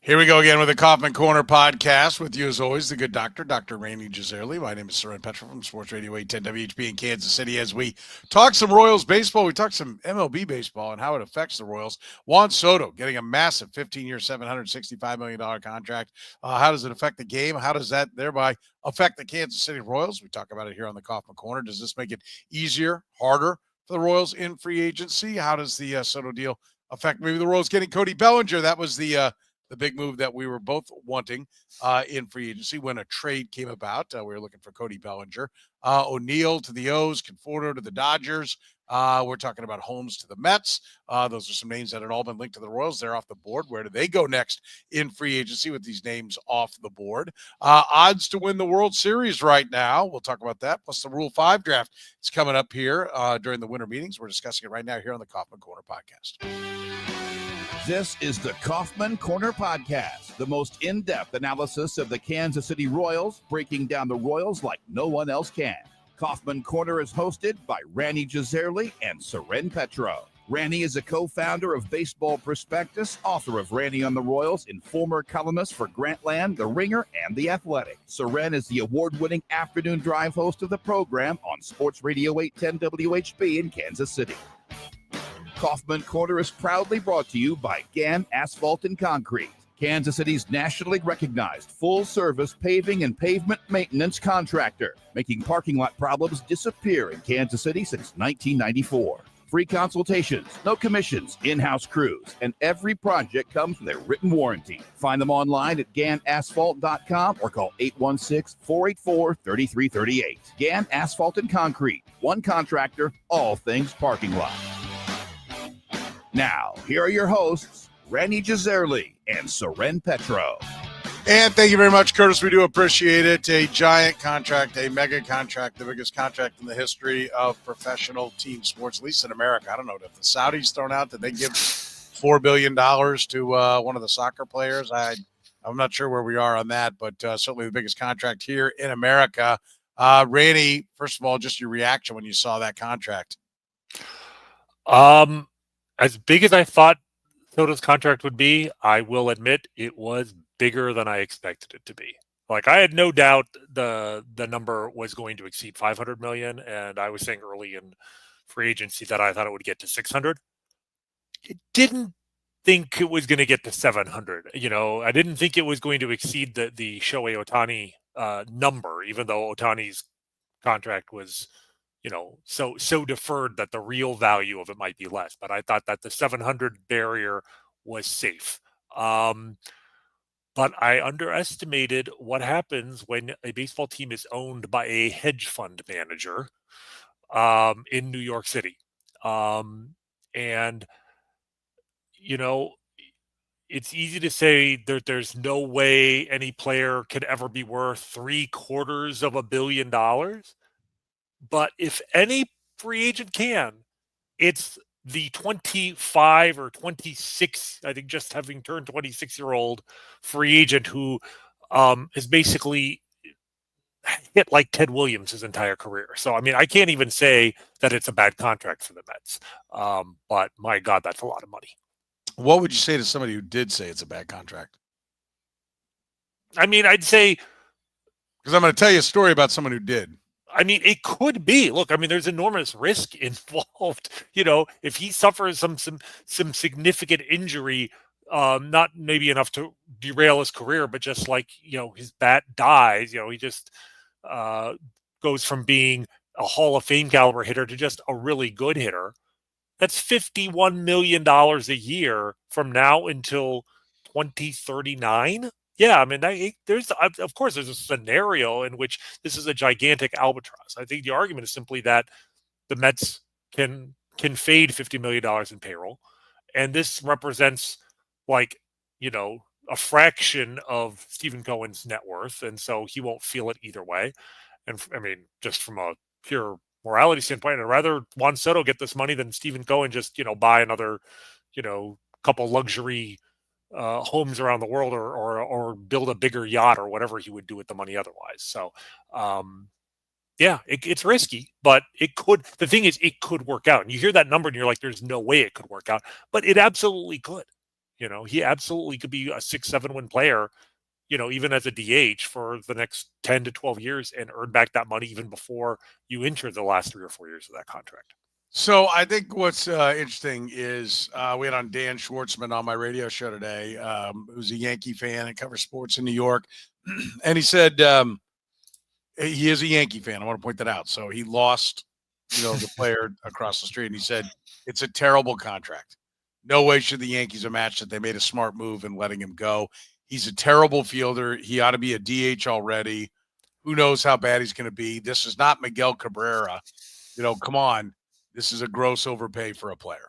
Here we go again with the Kaufman Corner podcast with you as always, the good doctor, Dr. Rany Jazayerli. My name is Soren Petro from Sports Radio 810 WHB in Kansas City. As we talk some Royals baseball, we talk some MLB baseball and how it affects the Royals. Juan Soto getting a massive 15-year, $765 million contract. How does it affect the game? How does that thereby affect the Kansas City Royals? We talk about it here on the Kaufman Corner. Does this make it easier, harder for the Royals in free agency? How does the Soto deal affect maybe the Royals getting Cody Bellinger? That was the big move that we were both wanting in free agency when a trade came about. We were looking for Cody Bellinger. O'Neill to the O's, Conforto to the Dodgers. We're talking about Holmes to the Mets. Those are some names that had all been linked to the Royals. They're off the board. Where do they go next in free agency with these names off the board? Odds to win the World Series right now. We'll talk about that. Plus the Rule 5 draft is coming up here during the winter meetings. We're discussing it right now here on the Kaufman Corner podcast. This is the Kaufman Corner Podcast, the most in-depth analysis of the Kansas City Royals, breaking down the Royals like no one else can. Kaufman Corner is hosted by Rany Jazayerli and Soren Petro. Rany is a co-founder of Baseball Prospectus, author of Rany on the Royals, and former columnist for Grantland, The Ringer, and The Athletic. Soren is the award-winning afternoon drive host of the program on Sports Radio 810 WHB in Kansas City. Kaufman Corner is proudly brought to you by Gann Asphalt and Concrete, Kansas City's nationally recognized full-service paving and pavement maintenance contractor, making parking lot problems disappear in Kansas City since 1994. Free consultations, no commissions, in-house crews, and every project comes with a written warranty. Find them online at GannAsphalt.com or call 816-484-3338. Gann Asphalt and Concrete, one contractor, all things parking lot. Now, here are your hosts, Rany Jazayerli and Soren Petro. And thank you very much, Curtis. We do appreciate it. A giant contract, a mega contract, the biggest contract in the history of professional team sports, at least in America. I don't know if the Saudis thrown out, did they give $4 billion to one of the soccer players? I'm not sure where we are on that, but certainly the biggest contract here in America. Rany, first of all, just your reaction when you saw that contract. As big as I thought Soto's contract would be, I will admit it was bigger than I expected it to be. Like, I had no doubt the number was going to exceed $500 million, and I was saying early in free agency that I thought it would get to $600. I didn't think it was going to get to $700. I didn't think it was going to exceed the Shohei Ohtani number, even though Ohtani's contract was so deferred that the real value of it might be less. But I thought that the 700 barrier was safe. But I underestimated what happens when a baseball team is owned by a hedge fund manager in New York City. And it's easy to say that there's no way any player could ever be worth $750 million. But if any free agent can, it's the 25 or 26, I think just having turned 26-year-old free agent who has basically hit like Ted Williams his entire career. So, I can't even say that it's a bad contract for the Mets. But my God, that's a lot of money. What would you say to somebody who did say it's a bad contract? I'd say... Because I'm going to tell you a story about someone who did. It could be. Look, there's enormous risk involved. If he suffers some significant injury, not maybe enough to derail his career, but just like, his bat dies, he just goes from being a Hall of Fame caliber hitter to just a really good hitter. That's $51 million a year from now until 2039. Yeah, there's a scenario in which this is a gigantic albatross. I think the argument is simply that the Mets can fade $50 million in payroll, and this represents a fraction of Stephen Cohen's net worth, and so he won't feel it either way. And just from a pure morality standpoint, I'd rather Juan Soto get this money than Stephen Cohen just buy another couple luxury homes around the world or build a bigger yacht or whatever he would do with the money otherwise. So, it's risky, but it could. The thing is, it could work out. And you hear that number and you're like, there's no way it could work out, but it absolutely could. He absolutely could be a 6-7 win player, even as a DH for the next 10 to 12 years and earn back that money even before you enter the last 3 or 4 years of that contract. So I think what's interesting is we had on Dan Schwartzman on my radio show today, who's a Yankee fan and covers sports in New York. And he said he is a Yankee fan. I want to point that out. So he lost, the player across the street. And he said, it's a terrible contract. No way should the Yankees have matched it. They made a smart move in letting him go. He's a terrible fielder. He ought to be a DH already. Who knows how bad he's going to be. This is not Miguel Cabrera. Come on. This is a gross overpay for a player.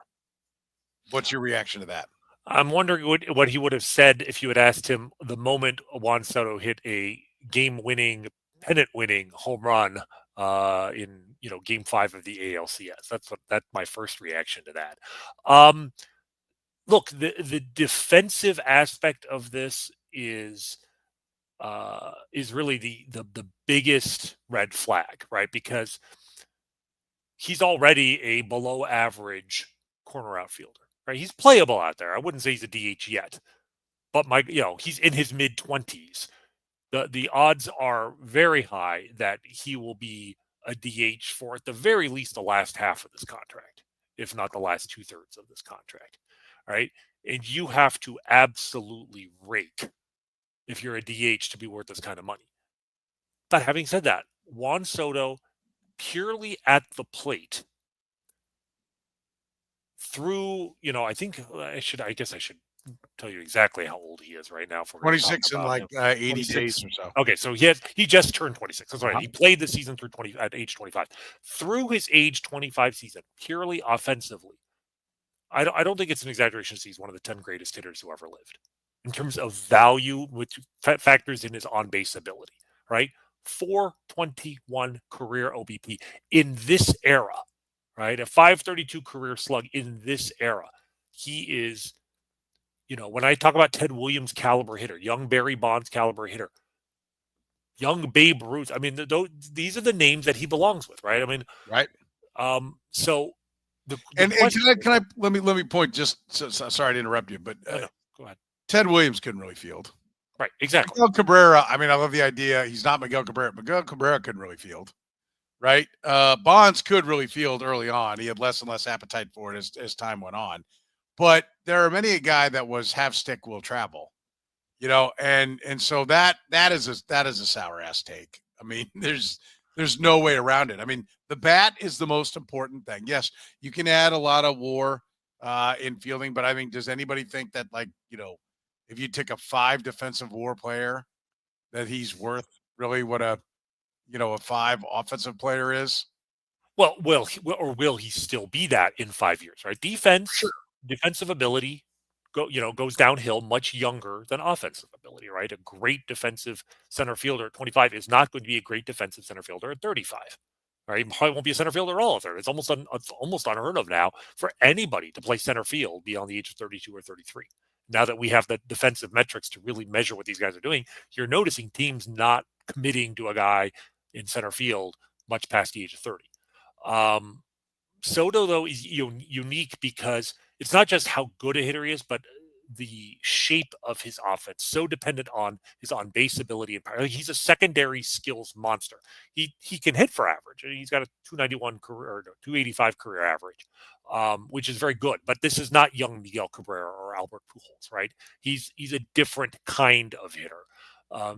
What's your reaction to that? I'm wondering what he would have said if you had asked him the moment Juan Soto hit a game-winning, pennant-winning home run in Game 5 of the ALCS. That's my first reaction to that. Look, the defensive aspect of this is really the biggest red flag, right? Because he's already a below average corner outfielder, right? He's playable out there. I wouldn't say he's a DH yet, but he's in his mid 20s. The odds are very high that he will be a DH for at the very least the last half of this contract, if not the last 2/3 of this contract, right? And you have to absolutely rake if you're a DH to be worth this kind of money. But having said that, Juan Soto, purely at the plate, through, I guess I should tell you exactly how old he is right now. For 26 in like 80 26. days or so. Okay, so he just turned 26. That's right. He played the season through at age 25. Through his age 25 season, purely offensively, I don't think it's an exaggeration to say he's one of the 10 greatest hitters who ever lived in terms of value, which factors in his on-base ability, right? 421 career OBP in this era, right? A 532 career slug in this era. He is, when I talk about Ted Williams caliber hitter, young Barry Bonds caliber hitter, young Babe Ruth, I mean, these are the names that he belongs with, right? I mean, right. So can I let me point sorry to interrupt you, but no, go ahead. Ted Williams couldn't really field. Right, exactly. Miguel Cabrera, I mean, I love the idea. He's not Miguel Cabrera. Miguel Cabrera couldn't really field, right? Bonds could really field early on. He had less and less appetite for it as time went on. But there are many a guy that was half stick will travel, and so that is a sour ass take. I mean, there's no way around it. I mean, the bat is the most important thing. Yes, you can add a lot of WAR in fielding, but I mean, does anybody think that if you take a 5 defensive WAR player, that he's worth really what a 5 offensive player is? Well, will he still be that in 5 years? Right? Defensive ability goes downhill much younger than offensive ability. Right? A great defensive center fielder at 25 is not going to be a great defensive center fielder at 35. Right? He probably won't be a center fielder at all. It's almost unheard of now for anybody to play center field beyond the age of 32 or 33. Now that we have the defensive metrics to really measure what these guys are doing, you're noticing teams not committing to a guy in center field much past the age of 30. Soto, though, is unique because it's not just how good a hitter he is, but the shape of his offense, so dependent on his on-base ability and power. He's a secondary skills monster. He can hit for average. He's got a 291 career or 285 career average, which is very good. But this is not young Miguel Cabrera or Albert Pujols, right? He's a different kind of hitter.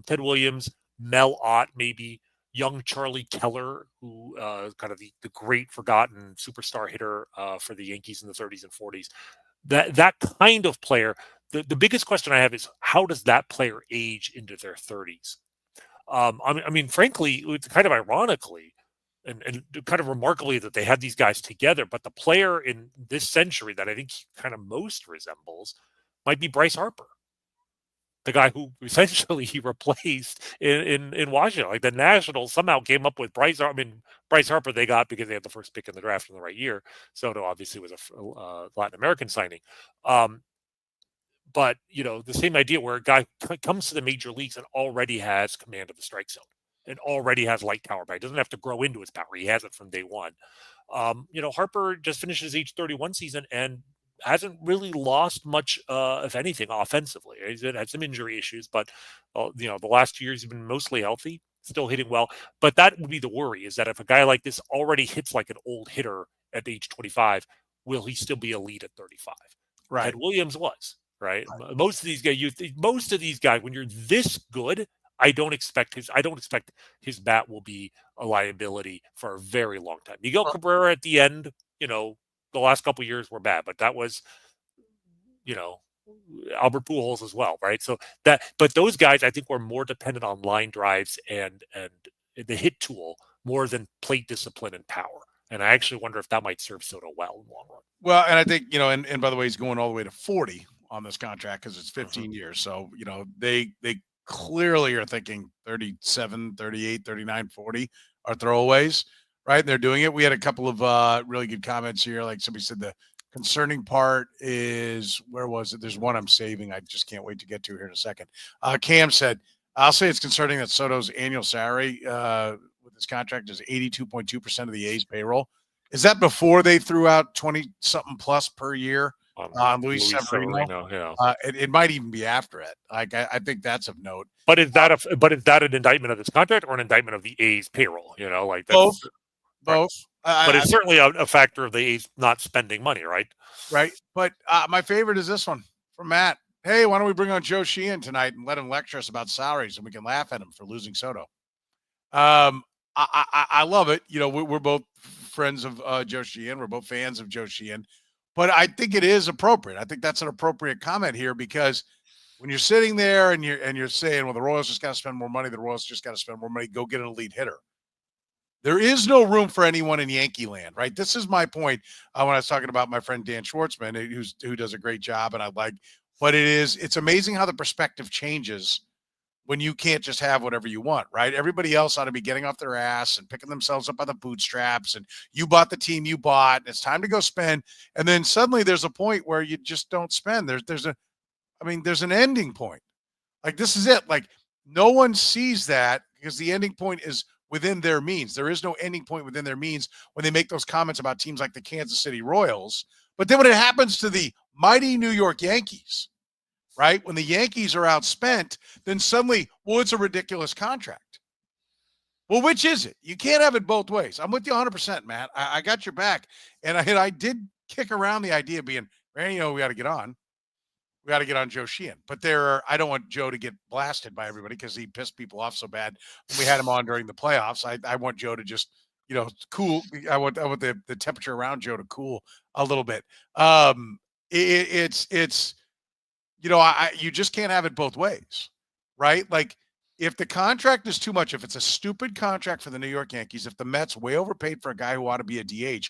Ted Williams, Mel Ott, maybe young Charlie Keller, who kind of the great forgotten superstar hitter for the Yankees in the 30s and 40s. That kind of player, the biggest question I have is how does that player age into their 30s? I mean, frankly, it's kind of ironically and kind of remarkably that they had these guys together, but the player in this century that I think he kind of most resembles might be Bryce Harper, the guy who essentially he replaced in Washington. Like the Nationals somehow came up with Bryce Harper they got because they had the first pick in the draft in the right year. Soto obviously was a Latin American signing. But, the same idea where a guy comes to the major leagues and already has command of the strike zone and already has light power back. Doesn't have to grow into his power. He has it from day one. Harper just finished his age 31 season and hasn't really lost much, if anything, offensively. He's had some injury issues, but the last 2 years he's been mostly healthy, still hitting well. But that would be the worry, is that if a guy like this already hits like an old hitter at age 25, will he still be elite at 35? Right. And Williams was, right? Most of these guys, when you're this good, I don't expect his bat will be a liability for a very long time. Miguel Cabrera at the end, the last couple of years were bad, but that was, Albert Pujols as well, right? But those guys, I think, were more dependent on line drives and the hit tool more than plate discipline and power. And I actually wonder if that might serve Soto well in the long run. Well, and I think, and by the way, he's going all the way to 40 on this contract because it's 15 years. So, they clearly are thinking 37, 38, 39, 40 are throwaways, right? They're doing it. We had a couple of really good comments here. Like somebody said, the concerning part is, where was it? There's one I'm saving. I just can't wait to get to here in a second. Cam said, I'll say it's concerning that Soto's annual salary with this contract is 82.2% of the A's payroll. Is that before they threw out 20-something plus per year on Luis Severino? Yeah. It might even be after it. Like I think that's of note. But is that an indictment of this contract or an indictment of the A's payroll? Like both. Right. But it's certainly a factor of the A's not spending money, right? Right. But my favorite is this one from Matt. Hey, why don't we bring on Joe Sheehan tonight and let him lecture us about salaries and we can laugh at him for losing Soto? I love it. We're both friends of Joe Sheehan. We're both fans of Joe Sheehan. But I think it is appropriate. I think that's an appropriate comment here because when you're sitting there and you're saying, well, the Royals just got to spend more money. The Royals just got to spend more money. Go get an elite hitter. There is no room for anyone in Yankee land, right? This is my point when I was talking about my friend Dan Schwartzman, who does a great job, and but it's amazing how the perspective changes when you can't just have whatever you want, right? Everybody else ought to be getting off their ass and picking themselves up by the bootstraps, and you bought the team you bought, and it's time to go spend. And then suddenly there's a point where you just don't spend. There's an ending point. Like, this is it. Like, no one sees that because the ending point is within their means. There is no ending point within their means when they make those comments about teams like the Kansas City Royals. But then when it happens to the mighty New York Yankees, right? When the Yankees are outspent, then suddenly, well, it's a ridiculous contract. Well, which is it? You can't have it both ways. I'm with you 100%, Matt. I got your back. And I did kick around the idea of being, Randy, we got to get on. We got to get on Joe Sheehan. But I don't want Joe to get blasted by everybody because he pissed people off so bad when we had him on during the playoffs. I want Joe to just, cool. I want the temperature around Joe to cool a little bit. You just can't have it both ways, right? Like, if the contract is too much, if it's a stupid contract for the New York Yankees, if the Mets way overpaid for a guy who ought to be a DH,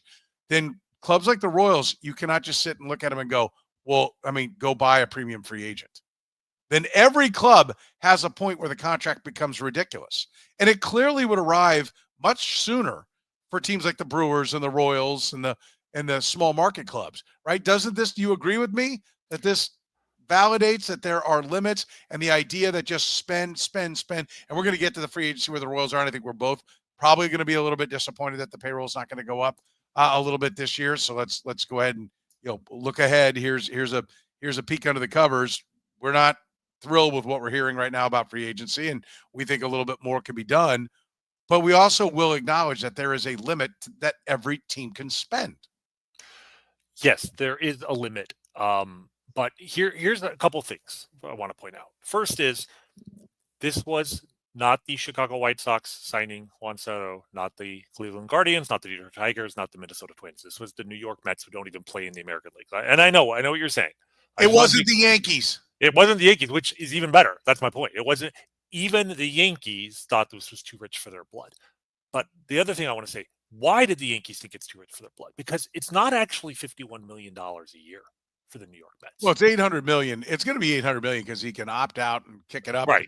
then clubs like the Royals, you cannot just sit and look at him and go, well, go buy a premium free agent. Then every club has a point where the contract becomes ridiculous. And it clearly would arrive much sooner for teams like the Brewers and the Royals and the small market clubs, right? Do you agree with me that this validates that there are limits and the idea that just spend, and we're going to get to the free agency where the Royals are, and I think we're both probably going to be a little bit disappointed that the payroll is not going to go up a little bit this year. So let's go ahead and look ahead. Here's a peek under the covers. We're not thrilled with what we're hearing right now about free agency, and we think a little bit more could be done. But we also will acknowledge that there is a limit that every team can spend. Yes, there is a limit. But here's a couple of things I want to point out. First is, this was not the Chicago White Sox signing Juan Soto, not the Cleveland Guardians, not the Detroit Tigers, not the Minnesota Twins. This was the New York Mets, who don't even play in the American League. And I know what you're saying. It wasn't the Yankees. It wasn't the Yankees, which is even better. That's my point. It wasn't even the Yankees thought this was too rich for their blood. But the other thing I want to say, why did the Yankees think it's too rich for their blood? Because it's not actually $51 million a year for the New York Mets. Well, it's $800 million. It's going to be $800 million because he can opt out and kick it up. Right.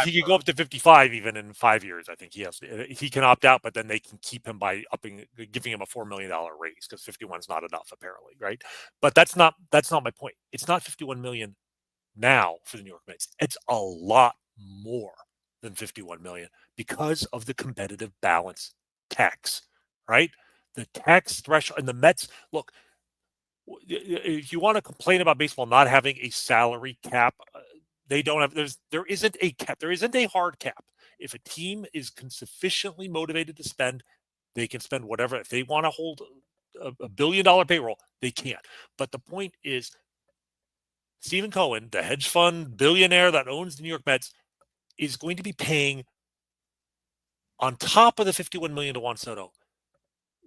He can go up to 55 even in 5 years. I think he can opt out, but then they can keep him by giving him a $4 million raise because 51 is not enough apparently. Right. But that's not my point. It's not 51 million now for the New York Mets. It's a lot more than 51 million because of the competitive balance tax, right? The tax threshold, and the Mets, look, if you want to complain about baseball not having a salary cap, they don't have. There isn't a cap. There isn't a hard cap. If a team is sufficiently motivated to spend, they can spend whatever. If they want to hold a $1 billion payroll, they can. But the point is, Stephen Cohen, the hedge fund billionaire that owns the New York Mets, is going to be paying on top of the $51 million to Juan Soto,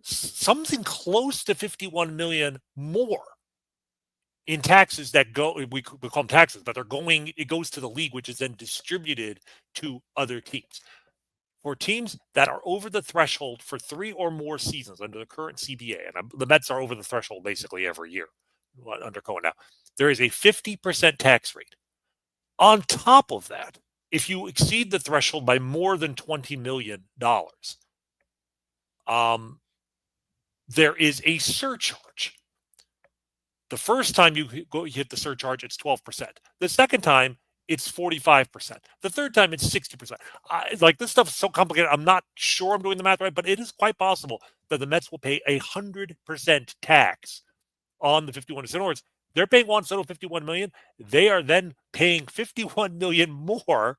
something close to $51 million more in taxes that go. We call them taxes, but it goes to the league, which is then distributed to other teams. For teams that are over the threshold for 3 or more seasons under the current CBA, and the Mets are over the threshold basically every year under Cohen now, there is a 50% tax rate. On top of that, if you exceed the threshold by more than $20 million, there is a surcharge. The first time you hit the surcharge, it's 12%. The second time, it's 45%. The third time, it's 60%. Like, this stuff is so complicated. I'm not sure I'm doing the math right, but it is quite possible that the Mets will pay 100% tax on the 51. In other words, they're paying Juan Soto $51 million. They are then paying $51 million more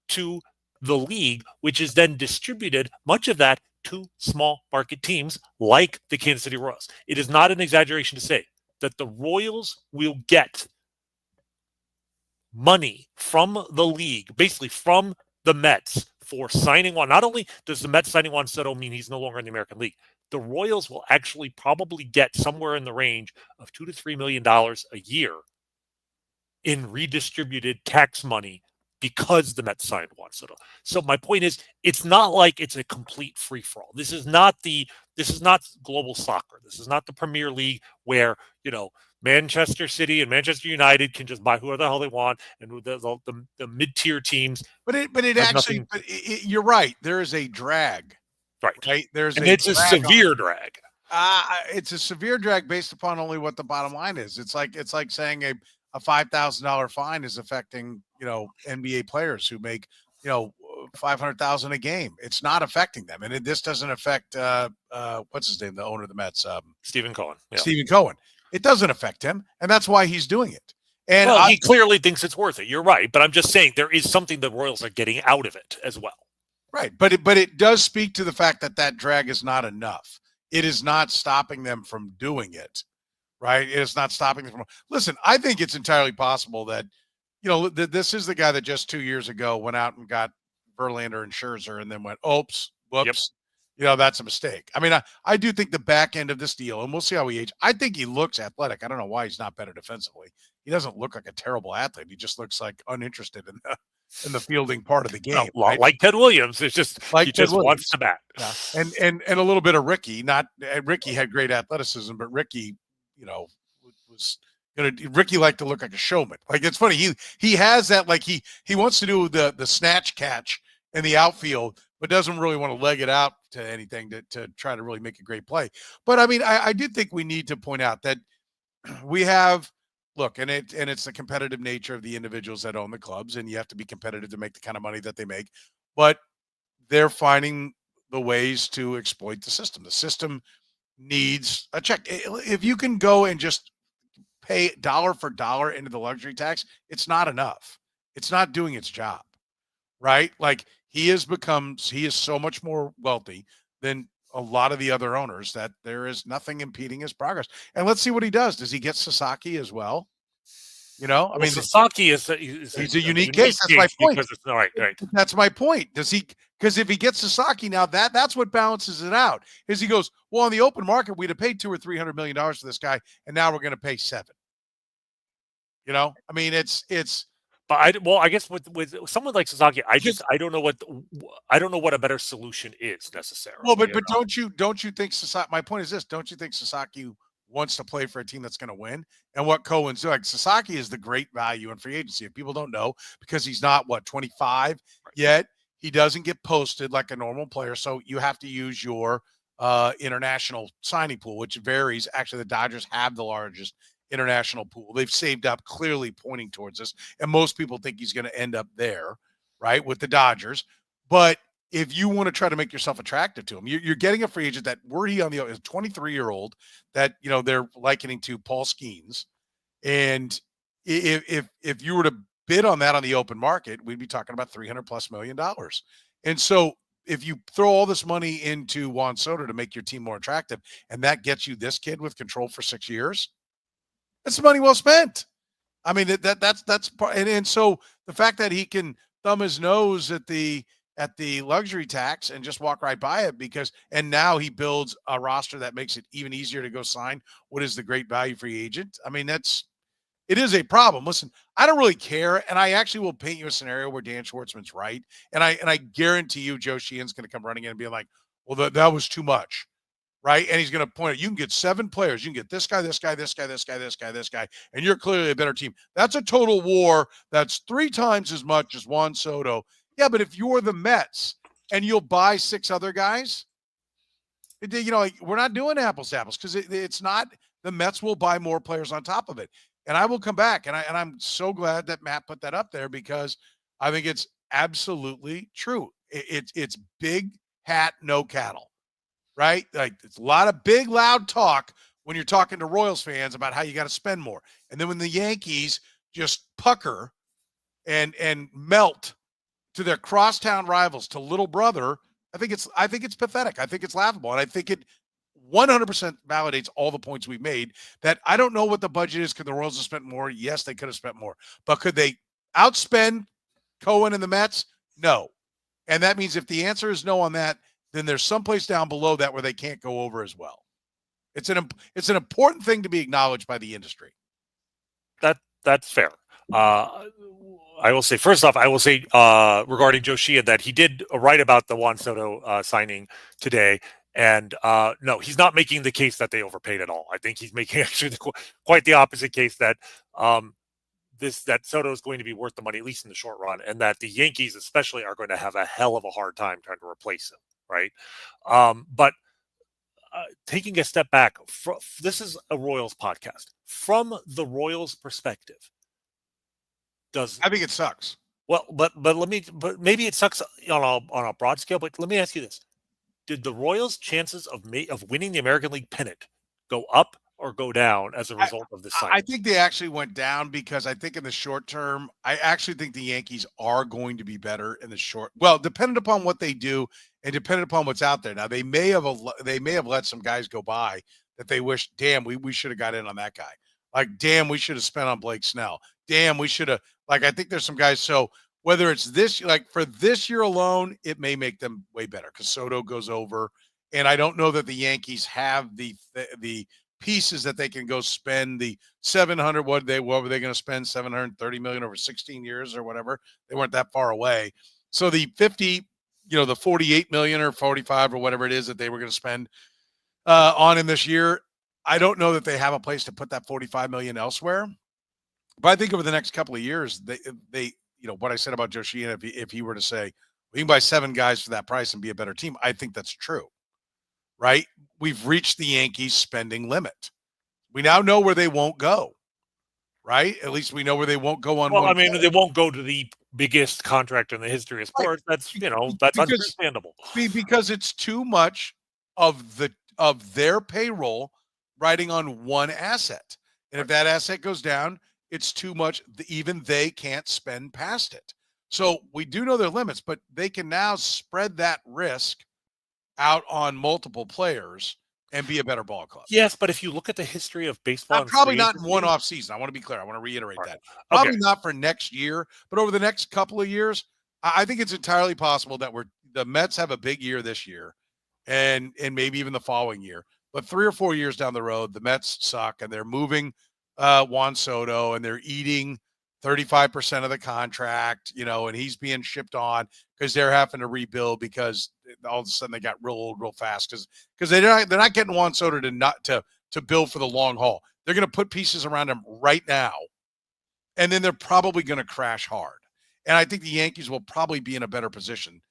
to the league, which is then distributed, much of that, to small market teams like the Kansas City Royals. It is not an exaggeration to say that the Royals will get money from the league, basically from the Mets, for signing Juan. Not only does the Mets signing Juan Soto mean he's no longer in the American League, the Royals will actually probably get somewhere in the range of $2 to $3 million a year in redistributed tax money because the Mets signed Juan Soto. So my point is, it's not like it's a complete free-for-all. This is not global soccer. This is not the Premier League where, Manchester City and Manchester United can just buy whoever the hell they want, and the mid-tier teams. You're right. There is a drag. Right. It's a severe drag. It's a severe drag based upon only what the bottom line is. It's like saying a $5,000 fine is affecting, NBA players who make, $500,000 a game. It's not affecting them. And this doesn't affect, what's his name? The owner of the Mets, Stephen Cohen. Yeah. Stephen Cohen. It doesn't affect him. And that's why he's doing it. And he clearly thinks it's worth it. You're right. But I'm just saying there is something the Royals are getting out of it as well. Right. But it does speak to the fact that drag is not enough. It is not stopping them from doing it. Right. It is not stopping them from. Listen, I think it's entirely possible that, this is the guy that just 2 years ago went out and got Verlander and Scherzer and then went, oops, whoops. Yep. That's a mistake. I mean, I do think the back end of this deal, and we'll see how he ages. I think he looks athletic. I don't know why he's not better defensively. He doesn't look like a terrible athlete. He just looks like uninterested in the fielding part of the game. Right? Like Ted Williams. It's just like he just wants to bat. Yeah. And a little bit of Ricky. Ricky had great athleticism, but Ricky, was Ricky liked to look like a showman. Like, it's funny. He has that, like he wants to do the snatch catch in the outfield, but doesn't really want to leg it out to anything to try to really make a great play. But I mean, I do think we need to point out that we have, look, and it's the competitive nature of the individuals that own the clubs, and you have to be competitive to make the kind of money that they make, but they're finding the ways to exploit the system. The system needs a check. If you can go and just pay dollar for dollar into the luxury tax, it's not enough. It's not doing its job, right? Like, he is so much more wealthy than a lot of the other owners that there is nothing impeding his progress. And let's see what he does. Does he get Sasaki as well? I mean, Sasaki he's a unique case. That's my point. Right. That's my point. Because if he gets Sasaki now, that's what balances it out. Is he goes, well, on the open market, we'd have paid $200 or $300 million for this guy, and now we're going to pay $7. I mean, it's. But I guess with someone like Sasaki, I don't know what a better solution is necessarily. Well, but don't you think Sasaki? My point is this: don't you think Sasaki wants to play for a team that's going to win? And what Cohen's doing, Sasaki is the great value in free agency. If people don't know, because he's not 25 yet, he doesn't get posted like a normal player. So you have to use your international signing pool, which varies. Actually, the Dodgers have the largest international pool. They've saved up, clearly pointing towards this, and most people think he's going to end up there, right, with the Dodgers. But if you want to try to make yourself attractive to him. You're getting a free agent that were he on the is 23-year-old that they're likening to Paul Skeens, and if you were to bid on that on the open market, we'd be talking about $300+ million. And so if you throw all this money into Juan Soto to make your team more attractive, and that gets you this kid with control for 6 years, that's money well spent. I mean, that's part, and so the fact that he can thumb his nose at the luxury tax and just walk right by it and now he builds a roster that makes it even easier to go sign what is the great value free agent. I mean, it is a problem. Listen, I don't really care, and I actually will paint you a scenario where Dan Schwartzman's right, and I guarantee you Joe Sheehan's going to come running in and be like, well, that was too much. Right. And he's going to point out, you can get 7 players. You can get this guy, this guy, this guy, this guy, this guy, this guy, and you're clearly a better team. That's a total war. That's 3 times as much as Juan Soto. Yeah, but if you're the Mets and you'll buy 6 other guys, we're not doing apples to apples because it's not. The Mets will buy more players on top of it. And I will come back, and I'm so glad that Matt put that up there because I think it's absolutely true. It's big hat, no cattle. Right? Like it's a lot of big, loud talk when you're talking to Royals fans about how you got to spend more. And then when the Yankees just pucker and melt to their crosstown rivals, to little brother, I think it's pathetic. I think it's laughable. And I think it 100% validates all the points we've made that I don't know what the budget is. Could the Royals have spent more? Yes, they could have spent more. But could they outspend Cohen and the Mets? No. And that means if the answer is no on that, then there's someplace down below that where they can't go over as well. It's an important thing to be acknowledged by the industry. That's fair. I will say, first off, regarding Joe Sheehan that he did write about the Juan Soto signing today. And no, he's not making the case that they overpaid at all. I think he's making actually quite the opposite case that that Soto is going to be worth the money, at least in the short run, and that the Yankees especially are going to have a hell of a hard time trying to replace him. Right. But taking a step back, this is a Royals podcast. From the Royals perspective, I think it sucks. Well, but maybe it sucks on a broad scale, but let me ask you this. Did the Royals' chances of winning the American League pennant go up or go down as a result of this signing? I think they actually went down because I think in the short term, I actually think the Yankees are going to be better in the short. Well, dependent upon what they do and dependent upon what's out there. Now they may have let some guys go by that they wish, damn, we should have got in on that guy. Like, damn, we should have spent on Blake Snell. Damn, we should have. Like, I think there's some guys. So whether it's this, like for this year alone, it may make them way better because Soto goes over, and I don't know that the Yankees have the pieces that they can go spend the 700. What were they going to spend? $730 million over 16 years or whatever. They weren't that far away. So the 50, the 48 million or 45 or whatever it is that they were going to spend on him this year. I don't know that they have a place to put that 45 million elsewhere. But I think over the next couple of years, they what I said about Joe Sheehan, if he were to say, we can buy 7 guys for that price and be a better team, I think that's true. Right? We've reached the Yankees spending limit. We now know where they won't go. Right? At least we know where they won't go on. Well, I mean, they won't go to the biggest contract in the history of sports. Right. That's understandable. Because it's too much of their payroll riding on one asset. And if that asset goes down, it's too much. Even they can't spend past it. So we do know their limits, but they can now spread that risk out on multiple players and be a better ball club. Yes, but if you look at the history of baseball, probably not in one off season. I want to be clear. I want to reiterate that. Probably not for next year, but over the next couple of years, I think it's entirely possible that the Mets have a big year this year and maybe even the following year. But 3 or 4 years down the road, the Mets suck and they're moving Juan Soto and they're eating 35% of the contract, and he's being shipped on because they're having to rebuild because all of a sudden they got real old real fast because they're not getting Juan Soto to build for the long haul. They're going to put pieces around him right now, and then they're probably going to crash hard. And I think the Yankees will probably be in a better position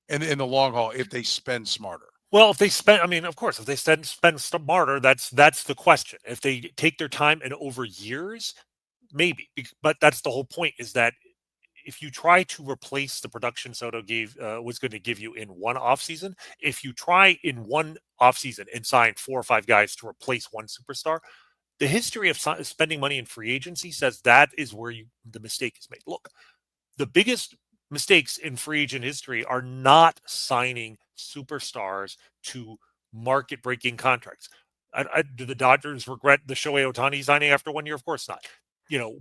in the long haul if they spend smarter. Well, if they spend, of course, if they spend smarter, that's the question. If they take their time and over years, maybe. But that's the whole point, is that if you try to replace the production Soto was going to give you in one offseason, if you try in one offseason and sign 4 or 5 guys to replace one superstar, the history of spending money in free agency says that is where the mistake is made. Look, the biggest mistakes in free agent history are not signing superstars to market-breaking contracts. Do the Dodgers regret the Shohei Ohtani signing after 1 year? Of course not.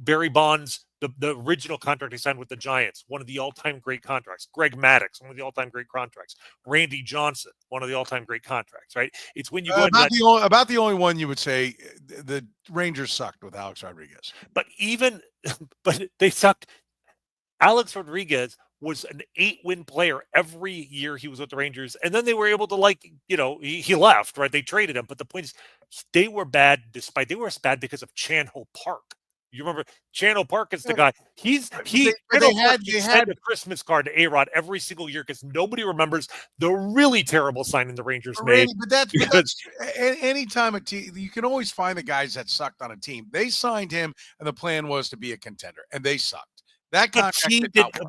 Barry Bonds, the original contract he signed with the Giants, one of the all-time great contracts. Greg Maddux, one of the all-time great contracts. Randy Johnson, one of the all-time great contracts, right? It's when you go about the only one you would say the Rangers sucked with Alex Rodriguez. But they sucked. Alex Rodriguez was an 8-win player every year he was with the Rangers. And then they were able to he left, right? They traded him. But the point is they were bad they were bad because of Chan-Ho Park. You remember Chan-Ho Park is the guy. They had a Christmas card to A-Rod every single year because nobody remembers the really terrible signing the Rangers made. But that's any time a team, you can always find the guys that sucked on a team. They signed him, and the plan was to be a contender, and they sucked. That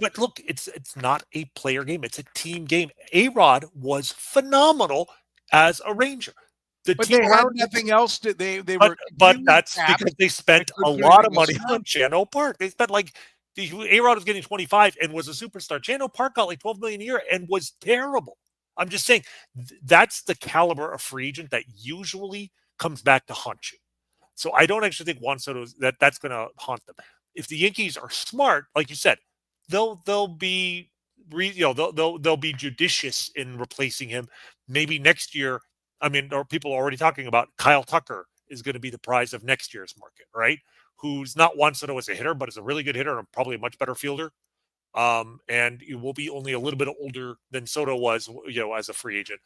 but look, it's not a player game; it's a team game. A-Rod was phenomenal as a Ranger. They had nothing else. But that's because they spent a lot of money on Chan-Ho Park. They spent A-Rod was getting 25 and was a superstar. Chan-Ho Park got like 12 million a year and was terrible. I'm just saying that's the caliber of free agent that usually comes back to haunt you. So I don't actually think Juan Soto that's going to haunt them. If the Yankees are smart, like you said, they'll be they'll be judicious in replacing him. Maybe next year. Or people are already talking about Kyle Tucker is going to be the prize of next year's market, right? Who's not Juan Soto as a hitter, but is a really good hitter and probably a much better fielder. And he will be only a little bit older than Soto was, as a free agent.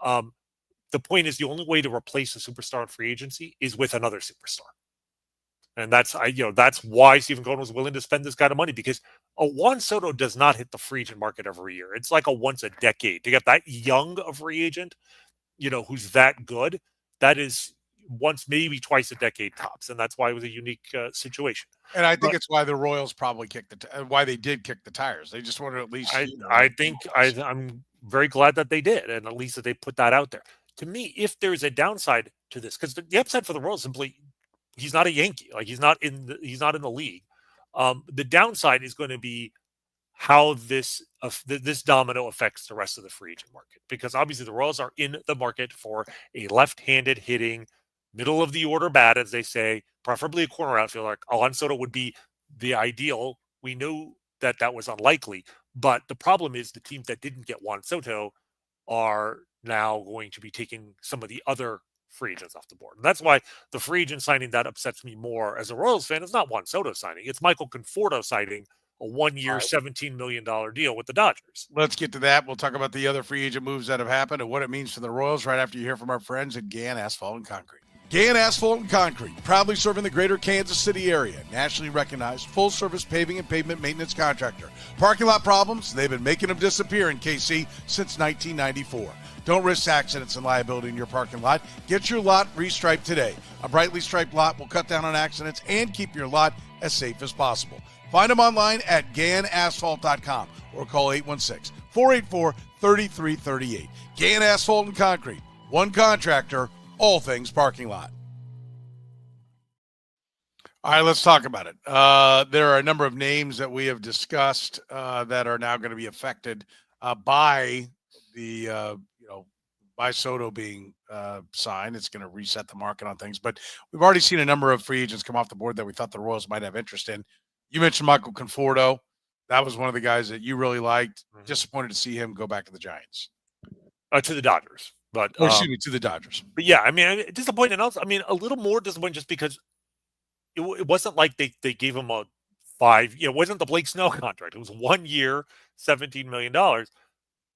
The point is the only way to replace a superstar in free agency is with another superstar. And that's why Stephen Cohen was willing to spend this kind of money, because a Juan Soto does not hit the free agent market every year. It's like a once a decade to get that young a free agent. Who's that good, that is once, maybe twice a decade tops. And that's why it was a unique situation. And I think it's why the Royals probably why they did kick the tires. They just wanted to at least. I'm very glad that they did. And at least that they put that out there. To me, if there's a downside to this, because the upside for the Royals simply, he's not a Yankee. He's not in the league. The downside is going to be how this domino affects the rest of the free agent market, because obviously the Royals are in the market for a left-handed hitting, middle of the order bat, as they say, preferably a corner outfielder. Like Juan Soto would be the ideal. We knew that was unlikely, but the problem is the teams that didn't get Juan Soto are now going to be taking some of the other free agents off the board. And that's why the free agent signing that upsets me more as a Royals fan is not Juan Soto signing. It's Michael Conforto signing a 1-year, $17 million deal with the Dodgers. Let's get to that. We'll talk about the other free agent moves that have happened and what it means for the Royals right after you hear from our friends at Gann Asphalt and Concrete. Gann Asphalt and Concrete, proudly serving the greater Kansas City area. Nationally recognized, full-service paving and pavement maintenance contractor. Parking lot problems? They've been making them disappear in KC since 1994. Don't risk accidents and liability in your parking lot. Get your lot restriped today. A brightly striped lot will cut down on accidents and keep your lot as safe as possible. Find them online at GannAsphalt.com or call 816-484-3338. Gann Asphalt and Concrete. One contractor, all things parking lot. All right, let's talk about it. There are a number of names that we have discussed that are now going to be affected by the by Soto being signed. It's going to reset the market on things. But we've already seen a number of free agents come off the board that we thought the Royals might have interest in. You mentioned Michael Conforto. That was one of the guys that you really liked. Disappointed to see him go back to the Giants. To the Dodgers. But to the Dodgers. But yeah, disappointed. Also, a little more disappointed just because it wasn't like they gave him a 5. It wasn't the Blake Snell contract. It was 1 year, $17 million.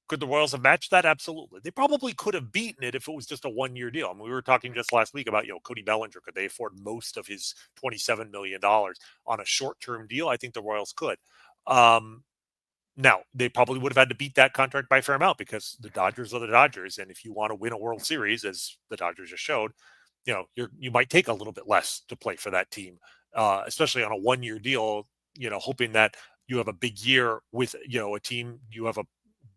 Could the Royals have matched that? Absolutely. They probably could have beaten it if it was just a 1-year deal. We were talking just last week about, Cody Bellinger. Could they afford most of his $27 million on a short-term deal? I think the Royals could. Now, they probably would have had to beat that contract by a fair amount because the Dodgers are the Dodgers. And if you want to win a World Series, as the Dodgers just showed, you might take a little bit less to play for that team, especially on a 1-year deal, hoping that you have a big year with, a team, you have a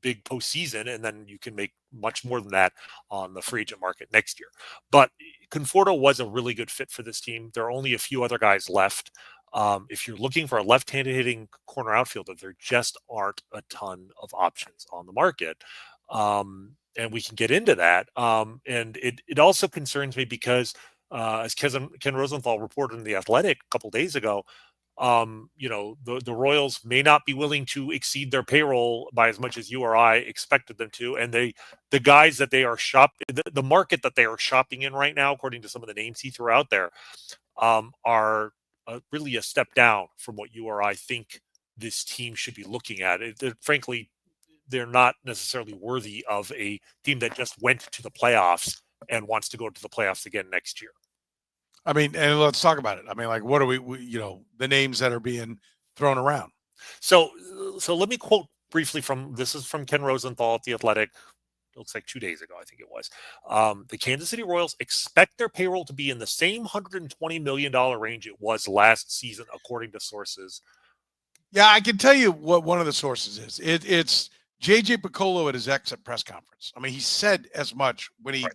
big postseason, and then you can make much more than that on the free agent market next year. But Conforto was a really good fit for this team. There are only a few other guys left. If you're looking for a left-handed hitting corner outfielder, there just aren't a ton of options on the market. And we can get into that. And it also concerns me because, as Ken Rosenthal reported in The Athletic a couple days ago, the Royals may not be willing to exceed their payroll by as much as you or I expected them to. And the guys that they are the market that they are shopping in right now, according to some of the names he threw out there, are really a step down from what you or I think this team should be looking at. Frankly, they're not necessarily worthy of a team that just went to the playoffs and wants to go to the playoffs again next year. I mean, and let's talk about it. I mean, like, what are we the names that are being thrown around? So let me quote briefly this is from Ken Rosenthal at The Athletic. It looks like 2 days ago, I think it was. The Kansas City Royals expect their payroll to be in the same $120 million range it was last season, according to sources. Yeah, I can tell you what one of the sources is. It's J.J. Piccolo at his exit press conference. I mean, he said as much when he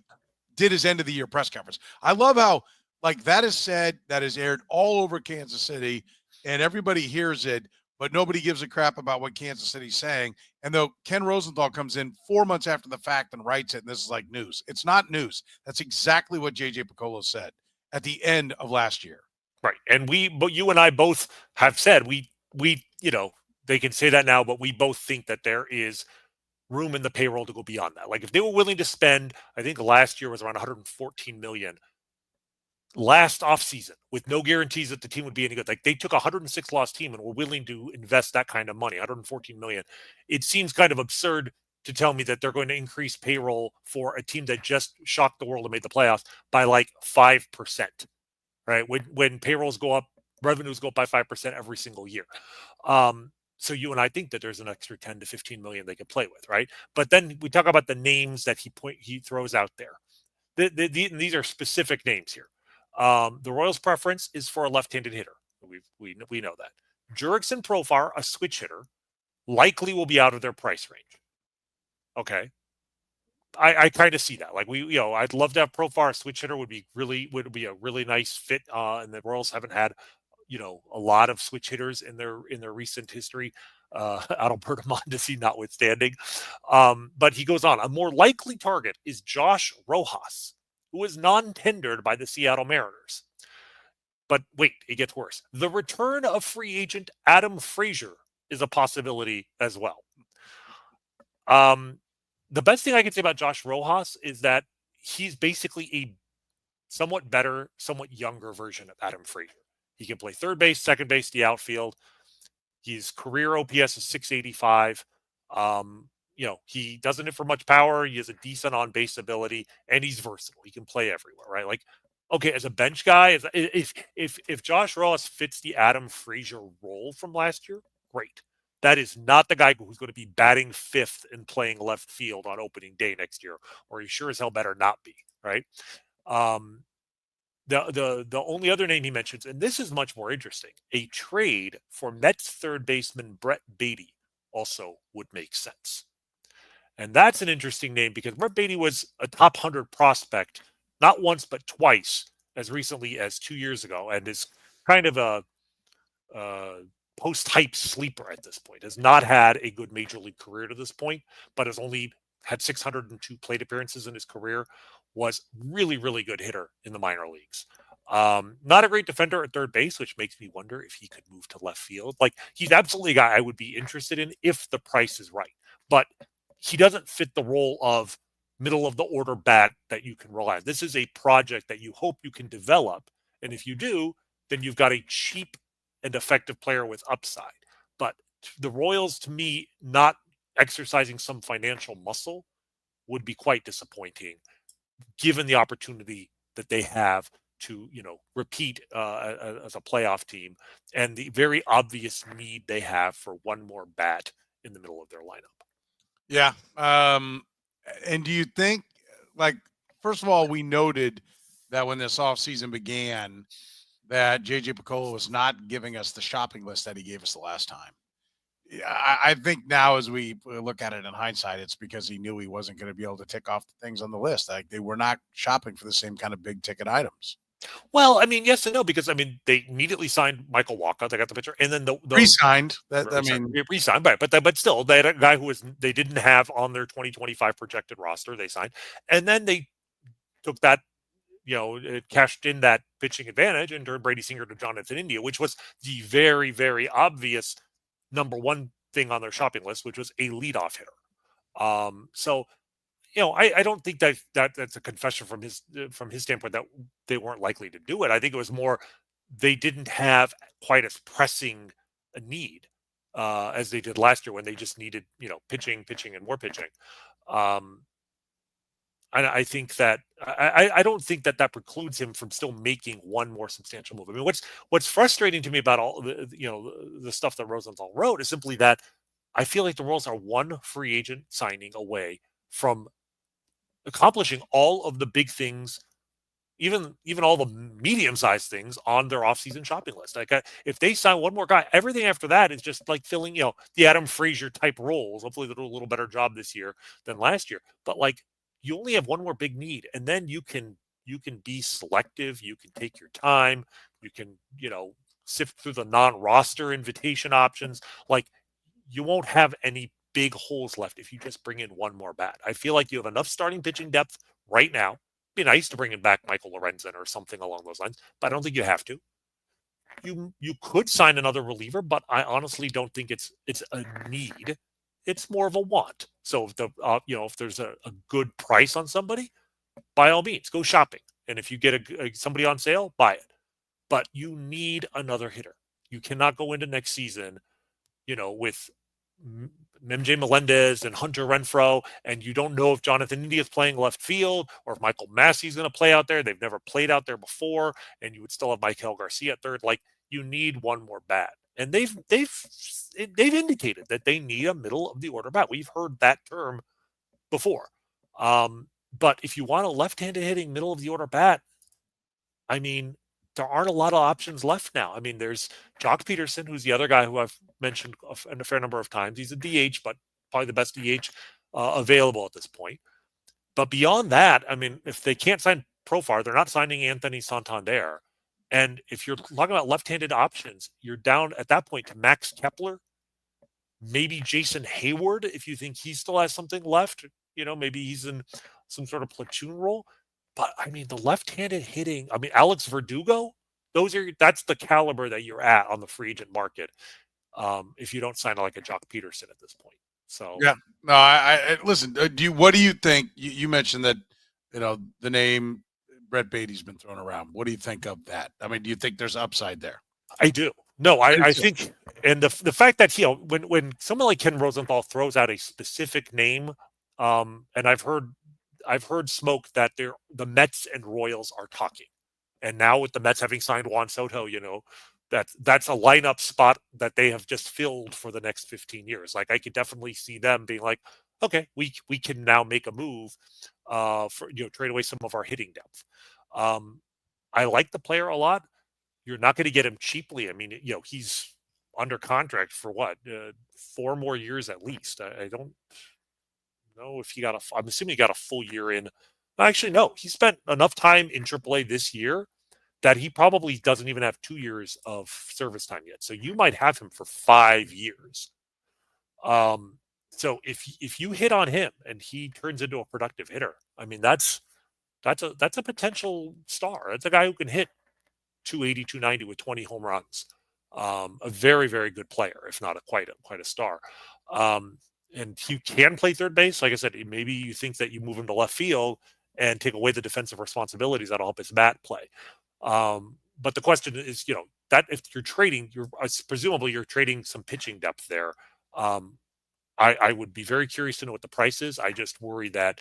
did his end of the year press conference. I love how, like, that is said, that is aired all over Kansas City, and everybody hears it, but nobody gives a crap about what Kansas City's saying. And though Ken Rosenthal comes in 4 months after the fact and writes it, and this is like news. It's not news. That's exactly what J.J. Piccolo said at the end of last year. Right. And but you and I both have said we they can say that now, but we both think that there is room in the payroll to go beyond that. Like, if they were willing to spend, I think last year was around $114 million last offseason with no guarantees that the team would be any good. Like, they took a 106 loss team and were willing to invest that kind of money, $114 million. It seems kind of absurd to tell me that they're going to increase payroll for a team that just shocked the world and made the playoffs by like 5%, right? When payrolls go up, revenues go up by 5% every single year. So you and I think that there's an extra 10 to 15 million they could play with, right? But then we talk about the names that he throws out there. These are specific names here. The Royals' preference is for a left-handed hitter. We know that. Jurickson Profar, a switch hitter, likely will be out of their price range. Okay. I kind of see that. Like, I'd love to have Profar, a switch hitter would be a really nice fit. And the Royals haven't had, a lot of switch hitters in their recent history. Adalberto Mondesi notwithstanding. But he goes on. A more likely target is Josh Rojas, who is non-tendered by the Seattle Mariners. But wait, it gets worse. The return of free agent Adam Frazier is a possibility as well. The best thing I can say about Josh Rojas is that he's basically a somewhat better, somewhat younger version of Adam Frazier. He can play third base, second base, the outfield. His career OPS is 685. He doesn't hit for much power. He has a decent on-base ability, and he's versatile. He can play everywhere, right? Like, okay, as a bench guy, if Josh Rojas fits the Adam Frazier role from last year, great. That is not the guy who's going to be batting fifth and playing left field on opening day next year, or he sure as hell better not be, right? The only other name he mentions, and this is much more interesting, a trade for Mets third baseman Brett Beatty also would make sense. And that's an interesting name because Brett Beatty was a top 100 prospect, not once but twice, as recently as 2 years ago, and is kind of a post-hype sleeper at this point. Has not had a good major league career to this point, but has only had 602 plate appearances in his career. Was really, really good hitter in the minor leagues. Not a great defender at third base, which makes me wonder if he could move to left field. Like, he's absolutely a guy I would be interested in if the price is right. But he doesn't fit the role of middle of the order bat that you can rely on. This is a project that you hope you can develop. And if you do, then you've got a cheap and effective player with upside. But the Royals, to me, not exercising some financial muscle would be quite disappointing, given the opportunity that they have to, repeat as a playoff team and the very obvious need they have for one more bat in the middle of their lineup. Yeah. And do you think, like, first of all, we noted that when this offseason began that J.J. Piccolo was not giving us the shopping list that he gave us the last time. Yeah, I think now as we look at it in hindsight, it's because he knew he wasn't going to be able to tick off the things on the list. Like they were not shopping for the same kind of big ticket items. Well, I mean, yes and no, because I mean, they immediately signed Michael Walker. They got the pitcher, and then the Re-signed. That I mean, re-signed, but still, they had a guy who they didn't have on their 2025 projected roster. They signed, and then they took that, it cashed in that pitching advantage and turned Brady Singer to Jonathan India, which was the very, very obvious number one thing on their shopping list, which was a leadoff hitter. So I don't think that's a confession from his standpoint that they weren't likely to do it. I think it was more they didn't have quite as pressing a need as they did last year when they just needed pitching, and more pitching. I think that I don't think that precludes him from still making one more substantial move. I mean, what's frustrating to me about all the stuff that Rosenthal wrote is simply that I feel like the Royals are one free agent signing away from accomplishing all of the big things, even all the medium-sized things on their offseason shopping list. Like if they sign one more guy, everything after that is just like filling, the Adam Frazier type roles. Hopefully they'll do a little better job this year than last year. But like you only have one more big need, and then you can be selective. You can take your time. You can sift through the non-roster invitation options. Like you won't have any big holes left if you just bring in one more bat. I feel like you have enough starting pitching depth right now. It'd be nice to bring in back Michael Lorenzen or something along those lines, but I don't think you have to. You could sign another reliever, but I honestly don't think it's a need. It's more of a want. So if if there's a good price on somebody, by all means, go shopping. And if you get somebody on sale, buy it. But you need another hitter. You cannot go into next season, with MJ Melendez and Hunter Renfroe, and you don't know if Jonathan India is playing left field or if Michael Massey's going to play out there. They've never played out there before, and you would still have Michael Garcia at third. Like you need one more bat, and they've indicated that they need a middle of the order bat. We've heard that term before, but if you want a left-handed hitting middle of the order bat, I mean, there aren't a lot of options left now. I mean, there's Jock Peterson, who's the other guy who I've mentioned a fair number of times. He's a DH, but probably the best DH available at this point. But beyond that, I mean, if they can't sign Profar, they're not signing Anthony Santander. And if you're talking about left-handed options, you're down at that point to Max Kepler, maybe Jason Hayward, if you think he still has something left. Maybe he's in some sort of platoon role. But I mean, the left-handed hitting, I mean, Alex Verdugo, that's the caliber that you're at on the free agent market. If you don't sign like a Jock Peterson at this point. So yeah, no, I listen. What do you think? You mentioned that the name Brett Beatty's been thrown around. What do you think of that? I mean, do you think there's upside there? I do. No, I think, and the fact that when someone like Ken Rosenthal throws out a specific name, and I've heard smoke that the Mets and Royals are talking, and now with the Mets having signed Juan Soto, that's a lineup spot that they have just filled for the next 15 years. Like I could definitely see them being like, okay, we can now make a move for trade away some of our hitting depth. I like the player a lot. You're not going to get him cheaply. I mean, he's under contract for what 4 more years at least. I don't know if I'm assuming he got a full year in. Actually, no, he spent enough time in AAA this year that he probably doesn't even have 2 years of service time yet. So you might have him for 5 years. So if you hit on him and he turns into a productive hitter, I mean, that's a potential star. That's a guy who can hit 280, 290 with 20 home runs. A very, very good player, if not quite a star. And he can play third base. Like I said, maybe you think that you move him to left field and take away the defensive responsibilities. That'll help his bat play. But the question is, that if you're trading, presumably you're trading some pitching depth there. I would be very curious to know what the price is. I just worry that